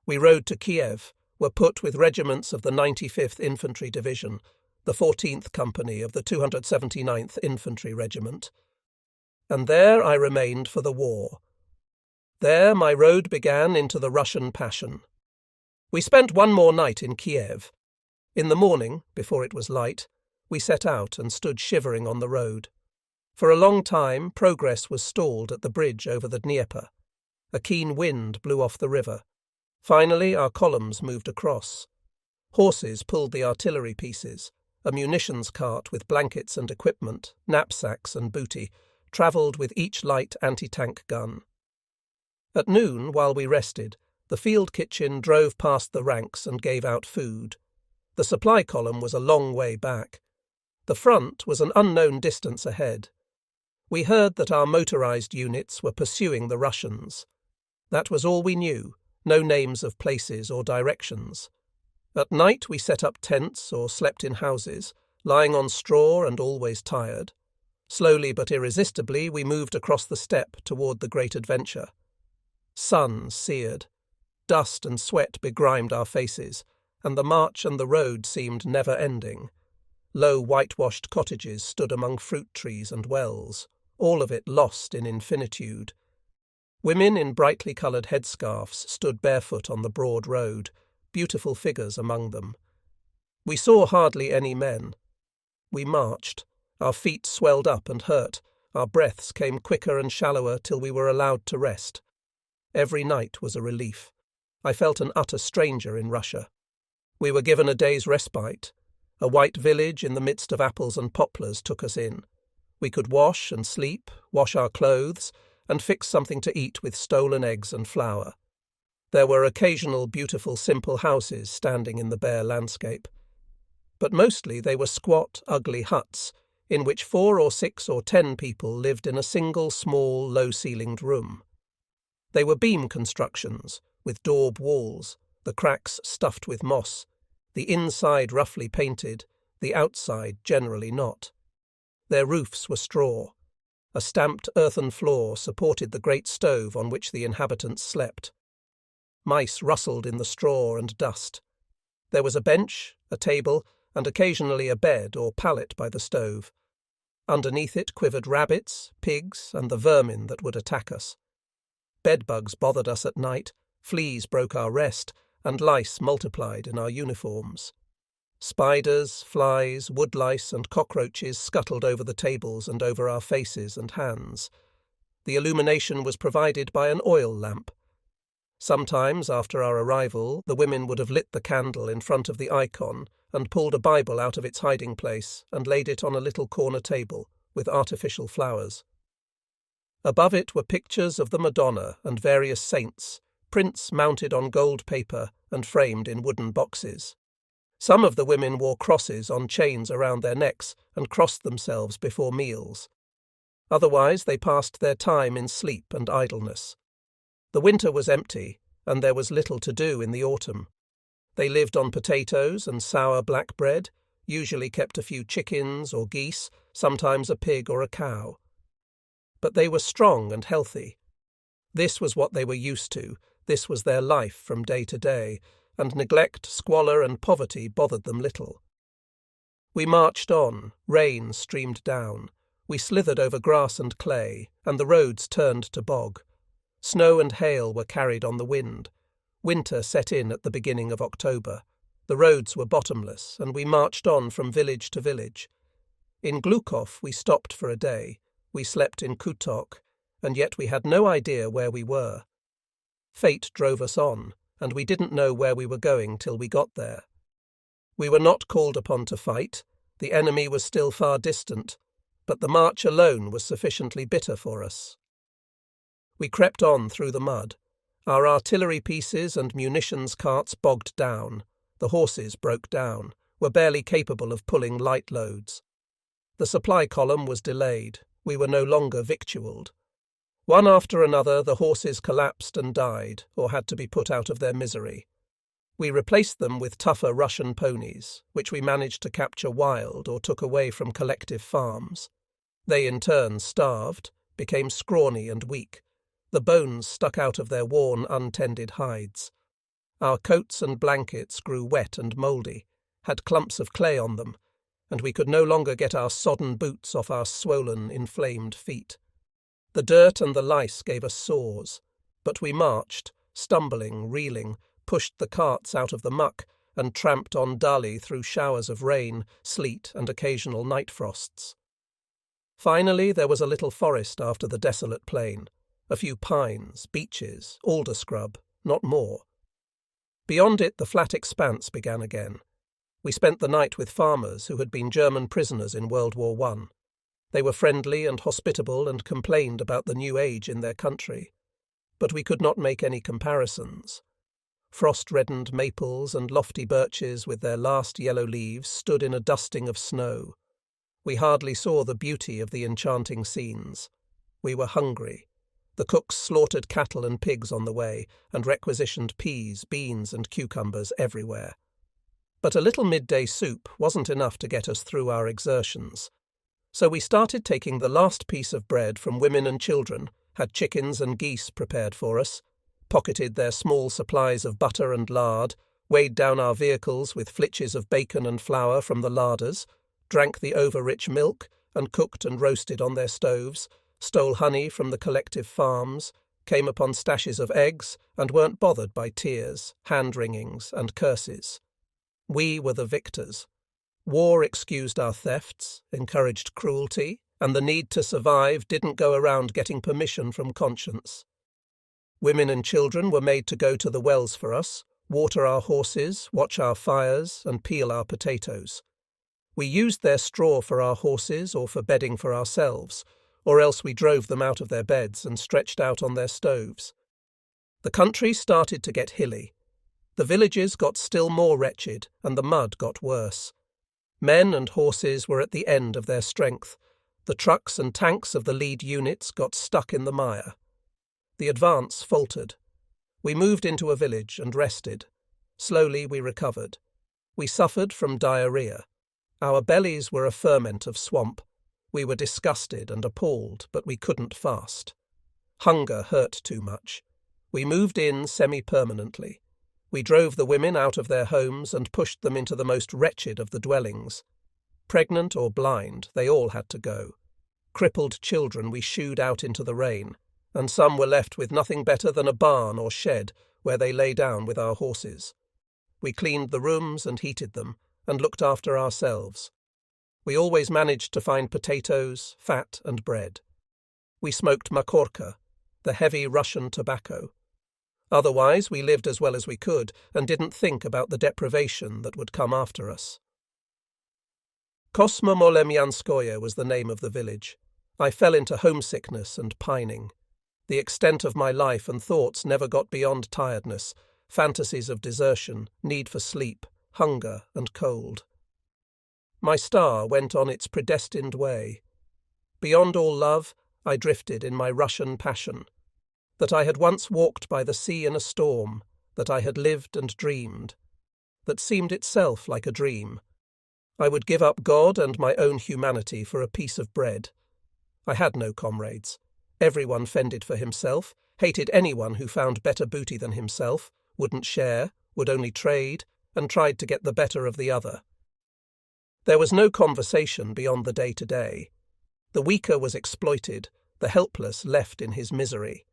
We rode to Kiev, were put with regiments of the 95th Infantry Division, the 14th Company of the 279th Infantry Regiment. And there I remained for the war. There my road began into the Russian passion. We spent one more night in Kiev. In the morning, before it was light, we set out and stood shivering on the road. For a long time, progress was stalled at the bridge over the Dnieper. A keen wind blew off the river. Finally, our columns moved across. Horses pulled the artillery pieces. A munitions cart with blankets and equipment, knapsacks and booty, travelled with each light anti-tank gun. At noon, while we rested, the field kitchen drove past the ranks and gave out food. The supply column was a long way back. The front was an unknown distance ahead. We heard that our motorized units were pursuing the Russians. That was all we knew, no names of places or directions. At night we set up tents or slept in houses, lying on straw and always tired. Slowly but irresistibly we moved across the steppe toward the great adventure. Sun seared. Dust and sweat begrimed our faces, and the march and the road seemed never-ending. Low whitewashed cottages stood among fruit trees and wells, all of it lost in infinitude. Women in brightly coloured headscarves stood barefoot on the broad road, beautiful figures among them. We saw hardly any men. We marched. Our feet swelled up and hurt. Our breaths came quicker and shallower till we were allowed to rest. Every night was a relief. I felt an utter stranger in Russia. We were given a day's respite. A white village in the midst of apples and poplars took us in. We could wash and sleep, wash our clothes, and fix something to eat with stolen eggs and flour. There were occasional beautiful simple houses standing in the bare landscape. But mostly they were squat, ugly huts, in which 4 or 6 or 10 people lived in a single small, low-ceilinged room. They were beam constructions, with daub walls, the cracks stuffed with moss, the inside roughly painted, the outside generally not. Their roofs were straw. A stamped earthen floor supported the great stove on which the inhabitants slept. Mice rustled in the straw and dust. There was a bench, a table, and occasionally a bed or pallet by the stove. Underneath it quivered rabbits, pigs, and the vermin that would attack us. Bedbugs bothered us at night, fleas broke our rest, and lice multiplied in our uniforms. Spiders, flies, woodlice, and cockroaches scuttled over the tables and over our faces and hands. The illumination was provided by an oil lamp. Sometimes, after our arrival, the women would have lit the candle in front of the icon and pulled a Bible out of its hiding place and laid it on a little corner table with artificial flowers. Above it were pictures of the Madonna and various saints, prints mounted on gold paper and framed in wooden boxes. Some of the women wore crosses on chains around their necks and crossed themselves before meals. Otherwise they passed their time in sleep and idleness. The winter was empty, and there was little to do in the autumn. They lived on potatoes and sour black bread, usually kept a few chickens or geese, sometimes a pig or a cow. But they were strong and healthy. This was what they were used to, this was their life from day to day, and neglect, squalor, and poverty bothered them little. We marched on, rain streamed down. We slithered over grass and clay, and the roads turned to bog. Snow and hail were carried on the wind. Winter set in at the beginning of October. The roads were bottomless, and we marched on from village to village. In Glukov we stopped for a day. We slept in Kutok, and yet we had no idea where we were. Fate drove us on, and we didn't know where we were going till we got there. We were not called upon to fight. The enemy was still far distant, but the march alone was sufficiently bitter for us. We crept on through the mud. Our artillery pieces and munitions carts bogged down. The horses broke down, were barely capable of pulling light loads. The supply column was delayed. We were no longer victualled. One after another the horses collapsed and died, or had to be put out of their misery. We replaced them with tougher Russian ponies, which we managed to capture wild or took away from collective farms. They in turn starved, became scrawny and weak. The bones stuck out of their worn, untended hides. Our coats and blankets grew wet and mouldy, had clumps of clay on them, and we could no longer get our sodden boots off our swollen, inflamed feet. The dirt and the lice gave us sores, but we marched, stumbling, reeling, pushed the carts out of the muck, and tramped on dully through showers of rain, sleet, and occasional night frosts. Finally, there was a little forest after the desolate plain, a few pines, beeches, alder scrub, not more. Beyond it, the flat expanse began again. We spent the night with farmers who had been German prisoners in World War I. They were friendly and hospitable and complained about the new age in their country. But we could not make any comparisons. Frost-reddened maples and lofty birches with their last yellow leaves stood in a dusting of snow. We hardly saw the beauty of the enchanting scenes. We were hungry. The cooks slaughtered cattle and pigs on the way, and requisitioned peas, beans, and cucumbers everywhere. But a little midday soup wasn't enough to get us through our exertions. So we started taking the last piece of bread from women and children, had chickens and geese prepared for us, pocketed their small supplies of butter and lard, weighed down our vehicles with flitches of bacon and flour from the larders, drank the over-rich milk, and cooked and roasted on their stoves, stole honey from the collective farms, came upon stashes of eggs, and weren't bothered by tears, hand-wringings, and curses. We were the victors. War excused our thefts, encouraged cruelty, and the need to survive didn't go around getting permission from conscience. Women and children were made to go to the wells for us, water our horses, watch our fires, and peel our potatoes. We used their straw for our horses or for bedding for ourselves, or else we drove them out of their beds and stretched out on their stoves. The country started to get hilly. The villages got still more wretched, and the mud got worse. Men and horses were at the end of their strength. The trucks and tanks of the lead units got stuck in the mire. The advance faltered. We moved into a village and rested. Slowly we recovered. We suffered from diarrhea. Our bellies were a ferment of swamp. We were disgusted and appalled, but we couldn't fast. Hunger hurt too much. We moved in semi-permanently. We drove the women out of their homes and pushed them into the most wretched of the dwellings. Pregnant or blind, they all had to go. Crippled children we shooed out into the rain, and some were left with nothing better than a barn or shed where they lay down with our horses. We cleaned the rooms and heated them, and looked after ourselves. We always managed to find potatoes, fat, and bread. We smoked makorka, the heavy Russian tobacco. Otherwise, we lived as well as we could and didn't think about the deprivation that would come after us. Kosmomolemianskoye was the name of the village. I fell into homesickness and pining. The extent of my life and thoughts never got beyond tiredness, fantasies of desertion, need for sleep, hunger and cold. My star went on its predestined way. Beyond all love, I drifted in my Russian passion. That I had once walked by the sea in a storm, that I had lived and dreamed, that seemed itself like a dream. I would give up God and my own humanity for a piece of bread. I had no comrades. Everyone fended for himself, hated anyone who found better booty than himself, wouldn't share, would only trade, and tried to get the better of the other. There was no conversation beyond the day-to-day. The weaker was exploited, the helpless left in his misery.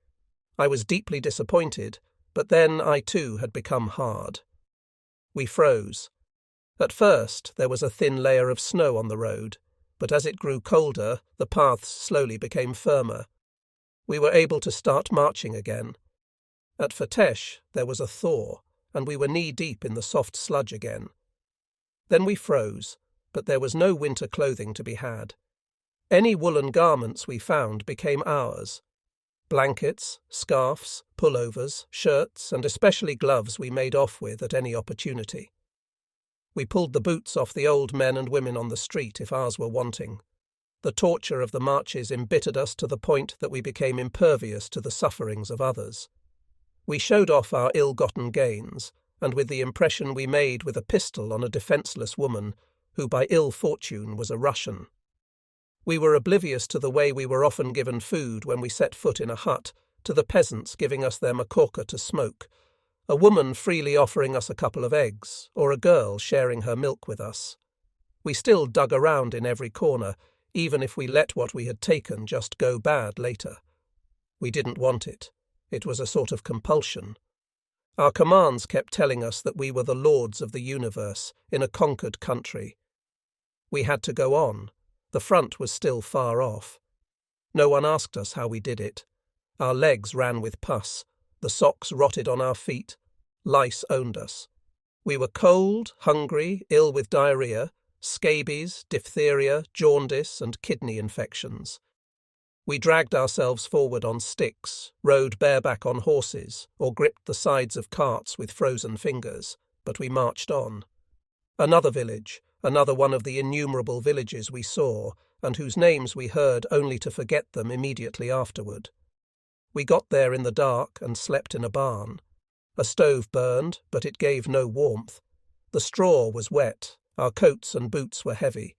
I was deeply disappointed, but then I too had become hard. We froze. At first there was a thin layer of snow on the road, but as it grew colder, the paths slowly became firmer. We were able to start marching again. At Fatesh there was a thaw, and we were knee-deep in the soft sludge again. Then we froze, but there was no winter clothing to be had. Any woolen garments we found became ours. Blankets, scarfs, pullovers, shirts, and especially gloves we made off with at any opportunity. We pulled the boots off the old men and women on the street if ours were wanting. The torture of the marches embittered us to the point that we became impervious to the sufferings of others. We showed off our ill-gotten gains, and with the impression we made with a pistol on a defenceless woman, who by ill fortune was a Russian. We were oblivious to the way we were often given food when we set foot in a hut, to the peasants giving us their makorka to smoke, a woman freely offering us a couple of eggs, or a girl sharing her milk with us. We still dug around in every corner, even if we let what we had taken just go bad later. We didn't want it. It was a sort of compulsion. Our commands kept telling us that we were the lords of the universe in a conquered country. We had to go on. The front was still far off. No one asked us how we did it. Our legs ran with pus. The socks rotted on our feet. Lice owned us. We were cold, hungry, ill with diarrhea, scabies, diphtheria, jaundice, and kidney infections. We dragged ourselves forward on sticks, rode bareback on horses, or gripped the sides of carts with frozen fingers, but we marched on. Another village, another one of the innumerable villages we saw, and whose names we heard only to forget them immediately afterward. We got there in the dark and slept in a barn. A stove burned, but it gave no warmth. The straw was wet, our coats and boots were heavy.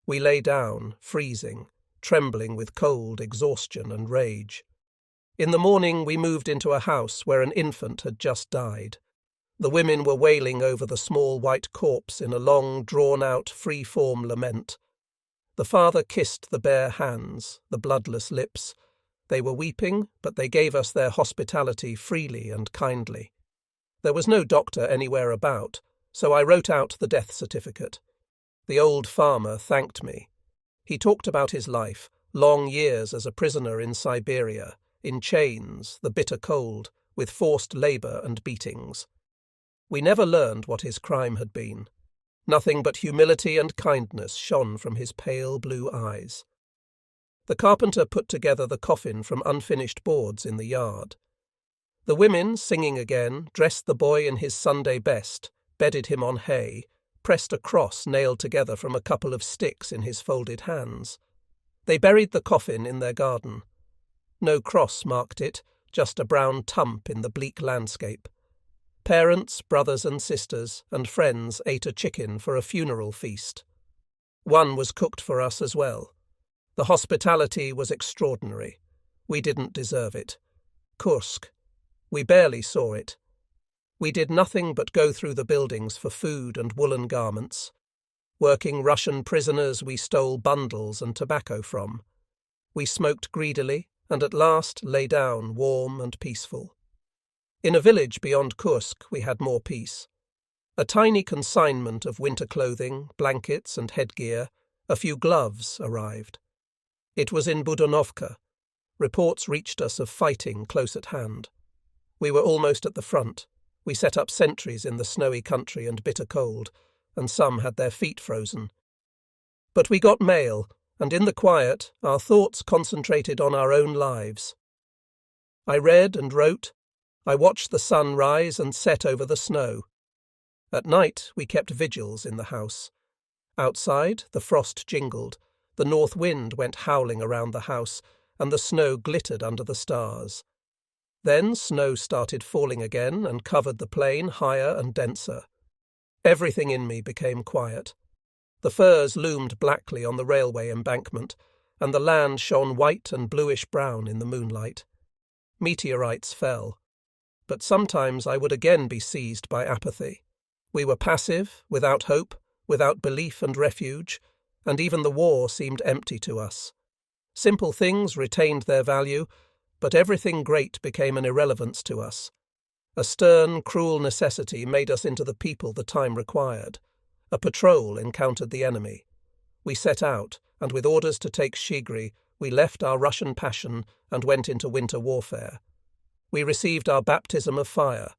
We lay down, freezing, trembling with cold, exhaustion, and rage. In the morning we moved into a house where an infant had just died. The women were wailing over the small white corpse in a long, drawn-out, free-form lament. The father kissed the bare hands, the bloodless lips. They were weeping, but they gave us their hospitality freely and kindly. There was no doctor anywhere about, so I wrote out the death certificate. The old farmer thanked me. He talked about his life, long years as a prisoner in Siberia, in chains, the bitter cold, with forced labour and beatings. We never learned what his crime had been. Nothing but humility and kindness shone from his pale blue eyes. The carpenter put together the coffin from unfinished boards in the yard. The women, singing again, dressed the boy in his Sunday best, bedded him on hay, pressed a cross nailed together from a couple of sticks in his folded hands. They buried the coffin in their garden. No cross marked it, just a brown tump in the bleak landscape. Parents, brothers and sisters, and friends ate a chicken for a funeral feast. One was cooked for us as well. The hospitality was extraordinary. We didn't deserve it. Kursk. We barely saw it. We did nothing but go through the buildings for food and woolen garments. Working Russian prisoners we stole bundles and tobacco from. We smoked greedily, and at last lay down warm and peaceful. In a village beyond Kursk we had more peace. A tiny consignment of winter clothing, blankets and headgear, a few gloves arrived. It was in Budanovka. Reports reached us of fighting close at hand. We were almost at the front. We set up sentries in the snowy country and bitter cold, and some had their feet frozen. But we got mail, and in the quiet our thoughts concentrated on our own lives. I read and wrote. I watched the sun rise and set over the snow. At night we kept vigils in the house. Outside the frost jingled, the north wind went howling around the house, and the snow glittered under the stars. Then snow started falling again and covered the plain higher and denser. Everything in me became quiet. The firs loomed blackly on the railway embankment, and the land shone white and bluish-brown in the moonlight. Meteorites fell. But sometimes I would again be seized by apathy. We were passive, without hope, without belief and refuge, and even the war seemed empty to us. Simple things retained their value, but everything great became an irrelevance to us. A stern, cruel necessity made us into the people the time required. A patrol encountered the enemy. We set out, and with orders to take Shigri, we left our Russian passion and went into winter warfare. We received our baptism of fire.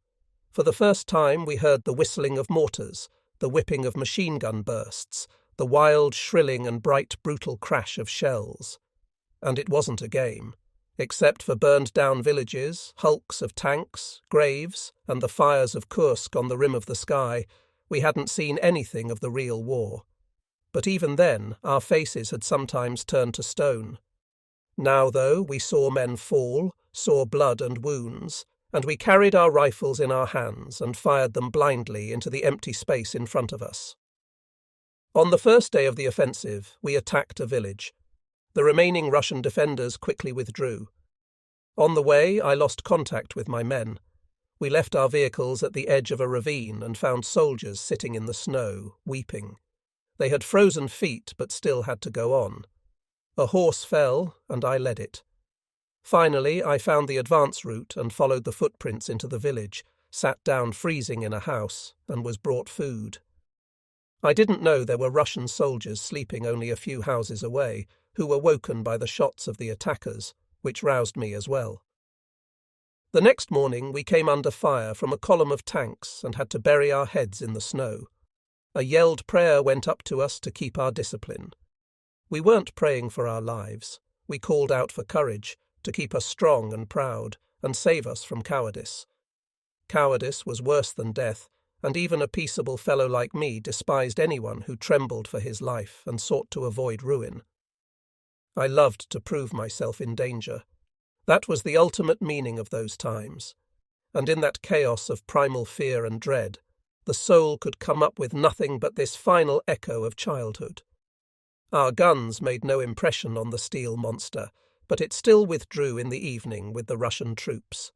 For the first time we heard the whistling of mortars, the whipping of machine-gun bursts, the wild shrilling and bright brutal crash of shells. And it wasn't a game. Except for burned-down villages, hulks of tanks, graves, and the fires of Kursk on the rim of the sky, we hadn't seen anything of the real war. But even then, our faces had sometimes turned to stone. Now, though, we saw men fall, saw blood and wounds, and we carried our rifles in our hands and fired them blindly into the empty space in front of us. On the first day of the offensive, we attacked a village. The remaining Russian defenders quickly withdrew. On the way, I lost contact with my men. We left our vehicles at the edge of a ravine and found soldiers sitting in the snow, weeping. They had frozen feet but still had to go on. A horse fell, and I led it. Finally, I found the advance route and followed the footprints into the village, sat down freezing in a house, and was brought food. I didn't know there were Russian soldiers sleeping only a few houses away, who were woken by the shots of the attackers, which roused me as well. The next morning we came under fire from a column of tanks and had to bury our heads in the snow. A yelled prayer went up to us to keep our discipline. We weren't praying for our lives. We called out for courage, to keep us strong and proud, and save us from cowardice. Cowardice was worse than death, and even a peaceable fellow like me despised anyone who trembled for his life and sought to avoid ruin. I loved to prove myself in danger. That was the ultimate meaning of those times, and in that chaos of primal fear and dread, the soul could come up with nothing but this final echo of childhood. Our guns made no impression on the steel monster, but it still withdrew in the evening with the Russian troops.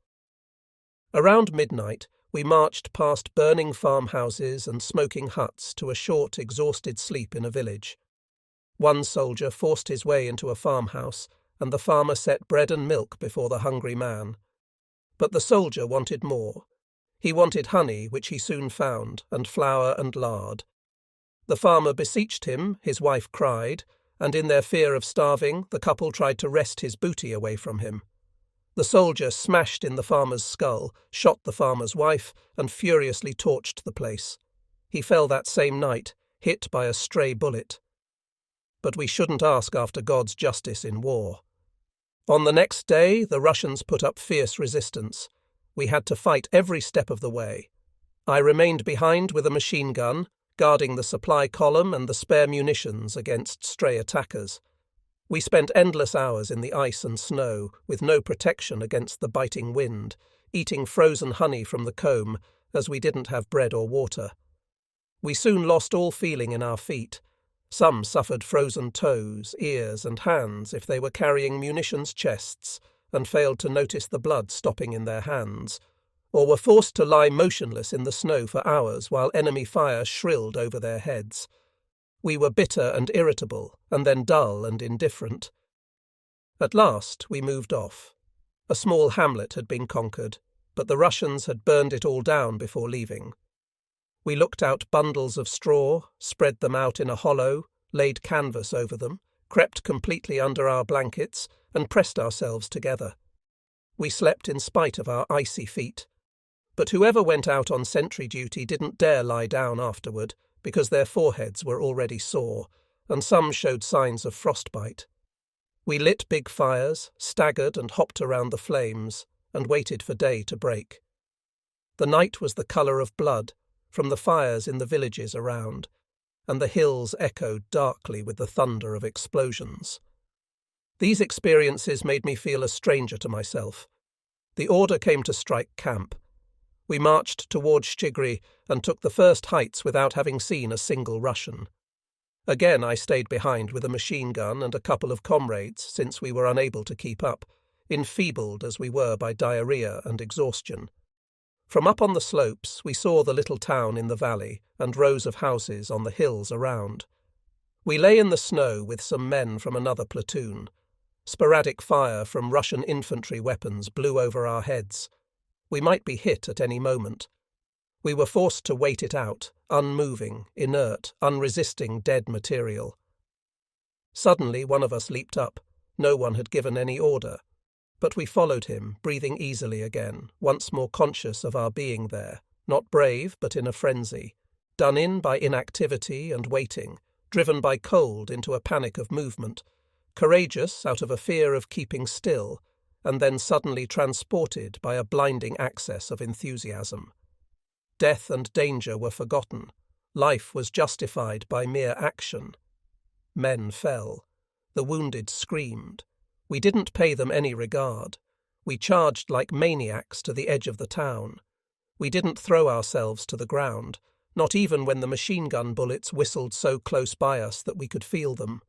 Around midnight, we marched past burning farmhouses and smoking huts to a short, exhausted sleep in a village. One soldier forced his way into a farmhouse, and the farmer set bread and milk before the hungry man. But the soldier wanted more. He wanted honey, which he soon found, and flour and lard. The farmer beseeched him, his wife cried, and in their fear of starving, the couple tried to wrest his booty away from him. The soldier smashed in the farmer's skull, shot the farmer's wife, and furiously torched the place. He fell that same night, hit by a stray bullet. But we shouldn't ask after God's justice in war. On the next day, the Russians put up fierce resistance. We had to fight every step of the way. I remained behind with a machine gun, guarding the supply column and the spare munitions against stray attackers. We spent endless hours in the ice and snow, with no protection against the biting wind, eating frozen honey from the comb, as we didn't have bread or water. We soon lost all feeling in our feet. Some suffered frozen toes, ears, and hands if they were carrying munitions chests and failed to notice the blood stopping in their hands, or were forced to lie motionless in the snow for hours while enemy fire shrilled over their heads. We were bitter and irritable, and then dull and indifferent. At last we moved off. A small hamlet had been conquered, but the Russians had burned it all down before leaving. We looked out bundles of straw, spread them out in a hollow, laid canvas over them, crept completely under our blankets, and pressed ourselves together. We slept in spite of our icy feet. But whoever went out on sentry duty didn't dare lie down afterward, because their foreheads were already sore, and some showed signs of frostbite. We lit big fires, staggered and hopped around the flames, and waited for day to break. The night was the colour of blood, from the fires in the villages around, and the hills echoed darkly with the thunder of explosions. These experiences made me feel a stranger to myself. The order came to strike camp. We marched towards Shchigry and took the first heights without having seen a single Russian. Again I stayed behind with a machine gun and a couple of comrades, since we were unable to keep up, enfeebled as we were by diarrhea and exhaustion. From up on the slopes we saw the little town in the valley and rows of houses on the hills around. We lay in the snow with some men from another platoon. Sporadic fire from Russian infantry weapons blew over our heads. We might be hit at any moment. We were forced to wait it out, unmoving, inert, unresisting dead material. Suddenly one of us leaped up. No one had given any order. But we followed him, breathing easily again, once more conscious of our being there, not brave but in a frenzy, done in by inactivity and waiting, driven by cold into a panic of movement, courageous out of a fear of keeping still, and then suddenly transported by a blinding access of enthusiasm. Death and danger were forgotten. Life was justified by mere action. Men fell. The wounded screamed. We didn't pay them any regard. We charged like maniacs to the edge of the town. We didn't throw ourselves to the ground, not even when the machine gun bullets whistled so close by us that we could feel them.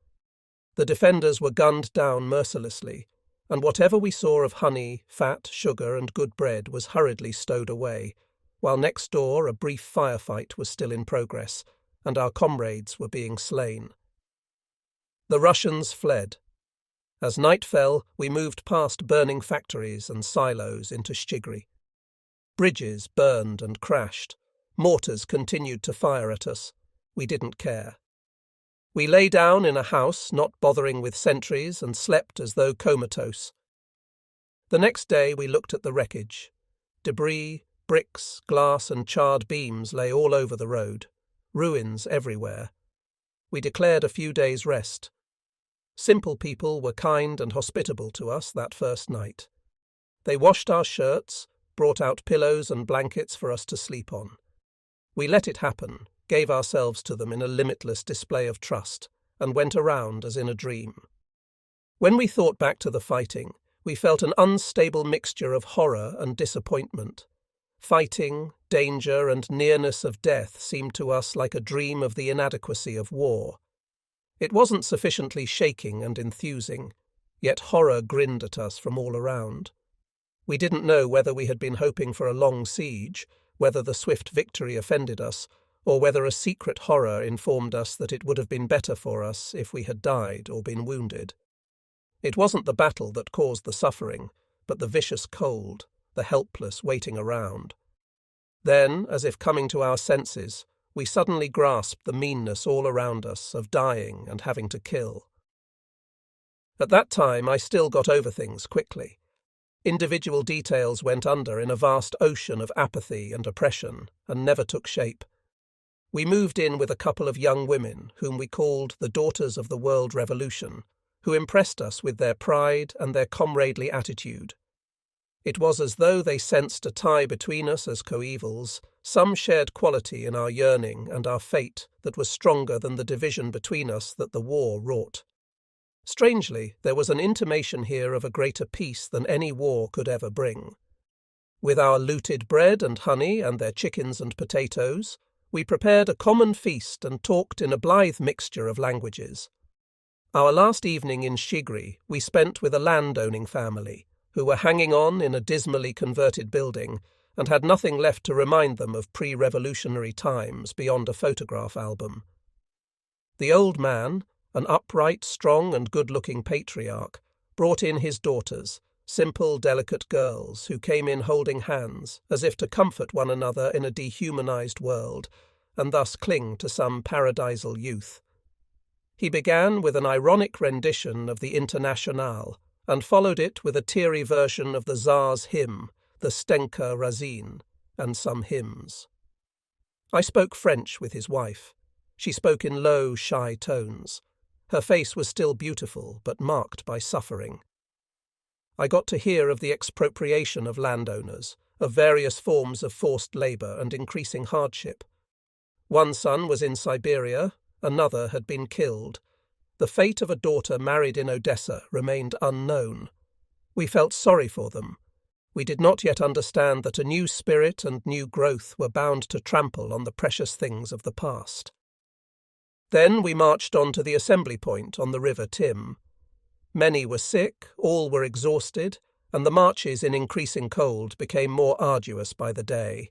The defenders were gunned down mercilessly, and whatever we saw of honey, fat, sugar, and good bread was hurriedly stowed away, while next door a brief firefight was still in progress, and our comrades were being slain. The Russians fled. As night fell, we moved past burning factories and silos into Shchigry. Bridges burned and crashed. Mortars continued to fire at us. We didn't care. We lay down in a house, not bothering with sentries, and slept as though comatose. The next day we looked at the wreckage. Debris, bricks, glass, and charred beams lay all over the road. Ruins everywhere. We declared a few days' rest. Simple people were kind and hospitable to us that first night. They washed our shirts, brought out pillows and blankets for us to sleep on. We let it happen, gave ourselves to them in a limitless display of trust, and went around as in a dream. When we thought back to the fighting, we felt an unstable mixture of horror and disappointment. Fighting, danger, and nearness of death seemed to us like a dream of the inadequacy of war. It wasn't sufficiently shaking and enthusing, yet horror grinned at us from all around. We didn't know whether we had been hoping for a long siege, whether the swift victory offended us, or whether a secret horror informed us that it would have been better for us if we had died or been wounded. It wasn't the battle that caused the suffering, but the vicious cold, the helpless waiting around. Then, as if coming to our senses, we suddenly grasped the meanness all around us of dying and having to kill. At that time I still got over things quickly. Individual details went under in a vast ocean of apathy and oppression, and never took shape. We moved in with a couple of young women, whom we called the Daughters of the World Revolution, who impressed us with their pride and their comradely attitude. It was as though they sensed a tie between us as coevals, some shared quality in our yearning and our fate that was stronger than the division between us that the war wrought. Strangely, there was an intimation here of a greater peace than any war could ever bring. With our looted bread and honey and their chickens and potatoes, we prepared a common feast and talked in a blithe mixture of languages. Our last evening in Shchigry we spent with a land-owning family, who were hanging on in a dismally converted building and had nothing left to remind them of pre-revolutionary times beyond a photograph album. The old man, an upright, strong and good-looking patriarch, brought in his daughters, simple, delicate girls who came in holding hands as if to comfort one another in a dehumanized world, and thus cling to some paradisal youth. He began with an ironic rendition of the Internationale, and followed it with a teary version of the Tsar's hymn, the Stenka Razin, and some hymns. I spoke French with his wife. She spoke in low, shy tones. Her face was still beautiful, but marked by suffering. I got to hear of the expropriation of landowners, of various forms of forced labour and increasing hardship. One son was in Siberia, another had been killed. The fate of a daughter married in Odessa remained unknown. We felt sorry for them. We did not yet understand that a new spirit and new growth were bound to trample on the precious things of the past. Then we marched on to the assembly point on the River Tim. Many were sick, all were exhausted, and the marches in increasing cold became more arduous by the day.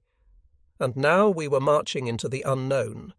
And now we were marching into the unknown,